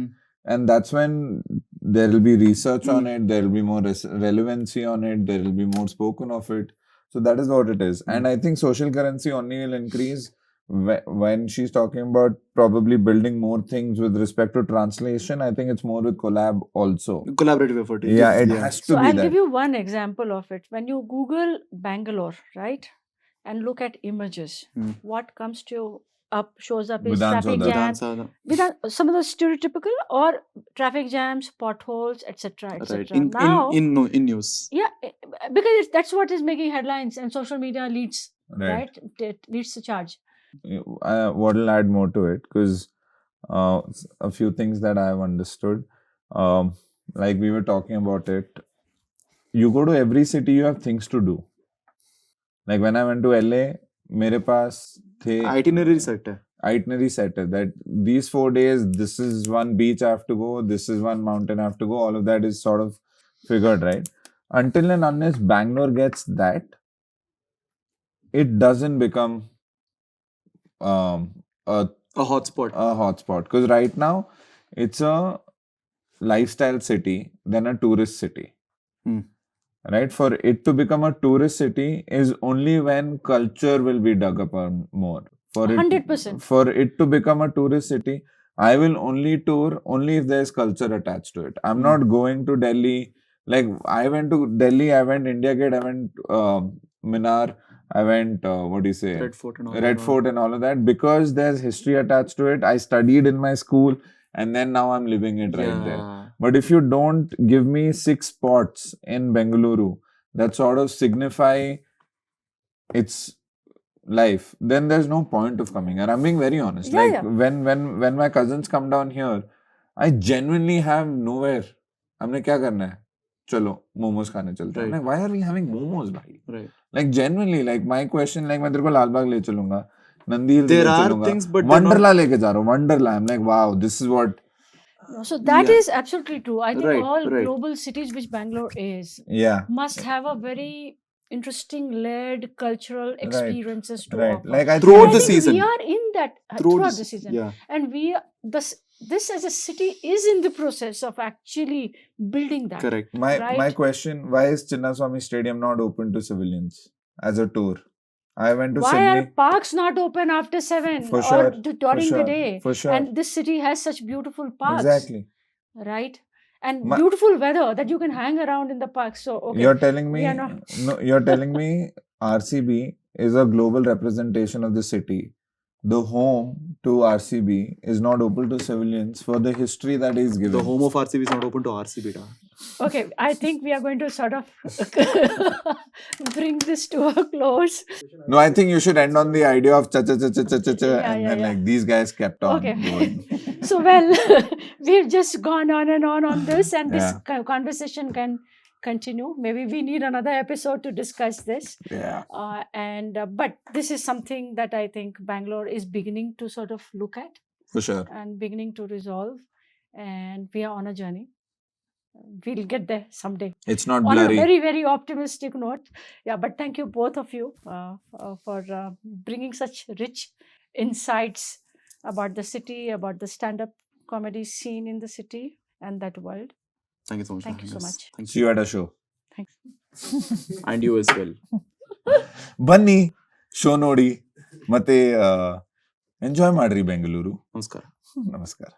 And that's when there will be research on it, there will be more relevancy on it, there will be more spoken of it. So that is what it is. And I think social currency only will increase when she's talking about probably building more things with respect to translation. I think it's more with collab also. Collaborative effort. Yeah, it has to so be I'll that. give you one example of it. When you Google Bangalore, right, and look at images, what comes to you shows up is traffic jam, some of the stereotypical or traffic jams, potholes, etc., etc. Right. Now, in news. yeah, because that's what is making headlines, and social media leads, Right. It leads the charge. What will add more to it, because a few things that I have understood, like we were talking about it, you go to every city, you have things to do. Like when I went to LA, mere paas the itinerary set hai. That these 4 days, this is one beach I have to go, this is one mountain I have to go, all of that is sort of figured, right? Until and unless Bangalore gets that, it doesn't become a hotspot. Because right now, it's a lifestyle city than a tourist city. Right? For it to become a tourist city is only when culture will be dug upon more. 100%. For it to become a tourist city, I will only tour only if there's culture attached to it. I'm not going to Delhi. Like I went to Delhi, I went India Gate, I went Minar, I went Red Fort and all of that, because there's history attached to it. I studied in my school, and then now I'm living it right there. But if you don't give me 6 spots in Bengaluru that sort of signify its life, then there's no point of coming. And I'm being very honest. When my cousins come down here, I genuinely have nowhere. हमने क्या करना है? चलो मोमोज खाने चलते हैं. Why are we having momos, भाई? Right. Like genuinely, like my question, like मैं तेरे को लाल बाग ले चलूंगा, नंदी हिल्स ले There are चलूंगा, things, but वंडरला लेके जा रहा हूँ, Wonderla. I'm like, wow, this is what. No, so that is absolutely true. I think all right. global cities, which Bangalore is, must have a very interesting layered cultural experiences to offer. Like I throughout think the season. We are in that throughout the season, Yeah. and we this as a city is in the process of actually building that. Correct. My question: why is Chinnaswamy Stadium not open to civilians as a tour? I went to Why Sydney. are parks not open after 7 For or sure, during the day? For sure. And this city has such beautiful parks. Exactly. Right? And beautiful weather that you can hang around in the park. So, okay. You're telling me, no, you're telling me RCB is a global representation of the city. The home to RCB is not open to civilians for the history that is given. The home of RCB is not open to RCB. Okay, I think we are going to sort of bring this to a close. No, I think you should end on the idea of cha-cha-cha-cha-cha-cha, and then like these guys kept on going. So, well, we've just gone on and on this, and this conversation can continue. Maybe we need another episode to discuss this. Yeah. But this is something that I think Bangalore is beginning to sort of look at For sure. and beginning to resolve. And we are on a journey. We'll get there someday. It's not On a blurry. very, very optimistic note. Yeah, but thank you, both of you, for bringing such rich insights about the city, about the stand-up comedy scene in the city and that world. Thank you so much. Thank you so Yes. much. Thank See you at a show. Thanks. you. And you as well. ಬನ್ನಿ show ನೋಡಿ ಮತ್ತೆ enjoy ಮಾಡ್ರಿ Bengaluru. Namaskar. ನಮಸ್ಕಾರ.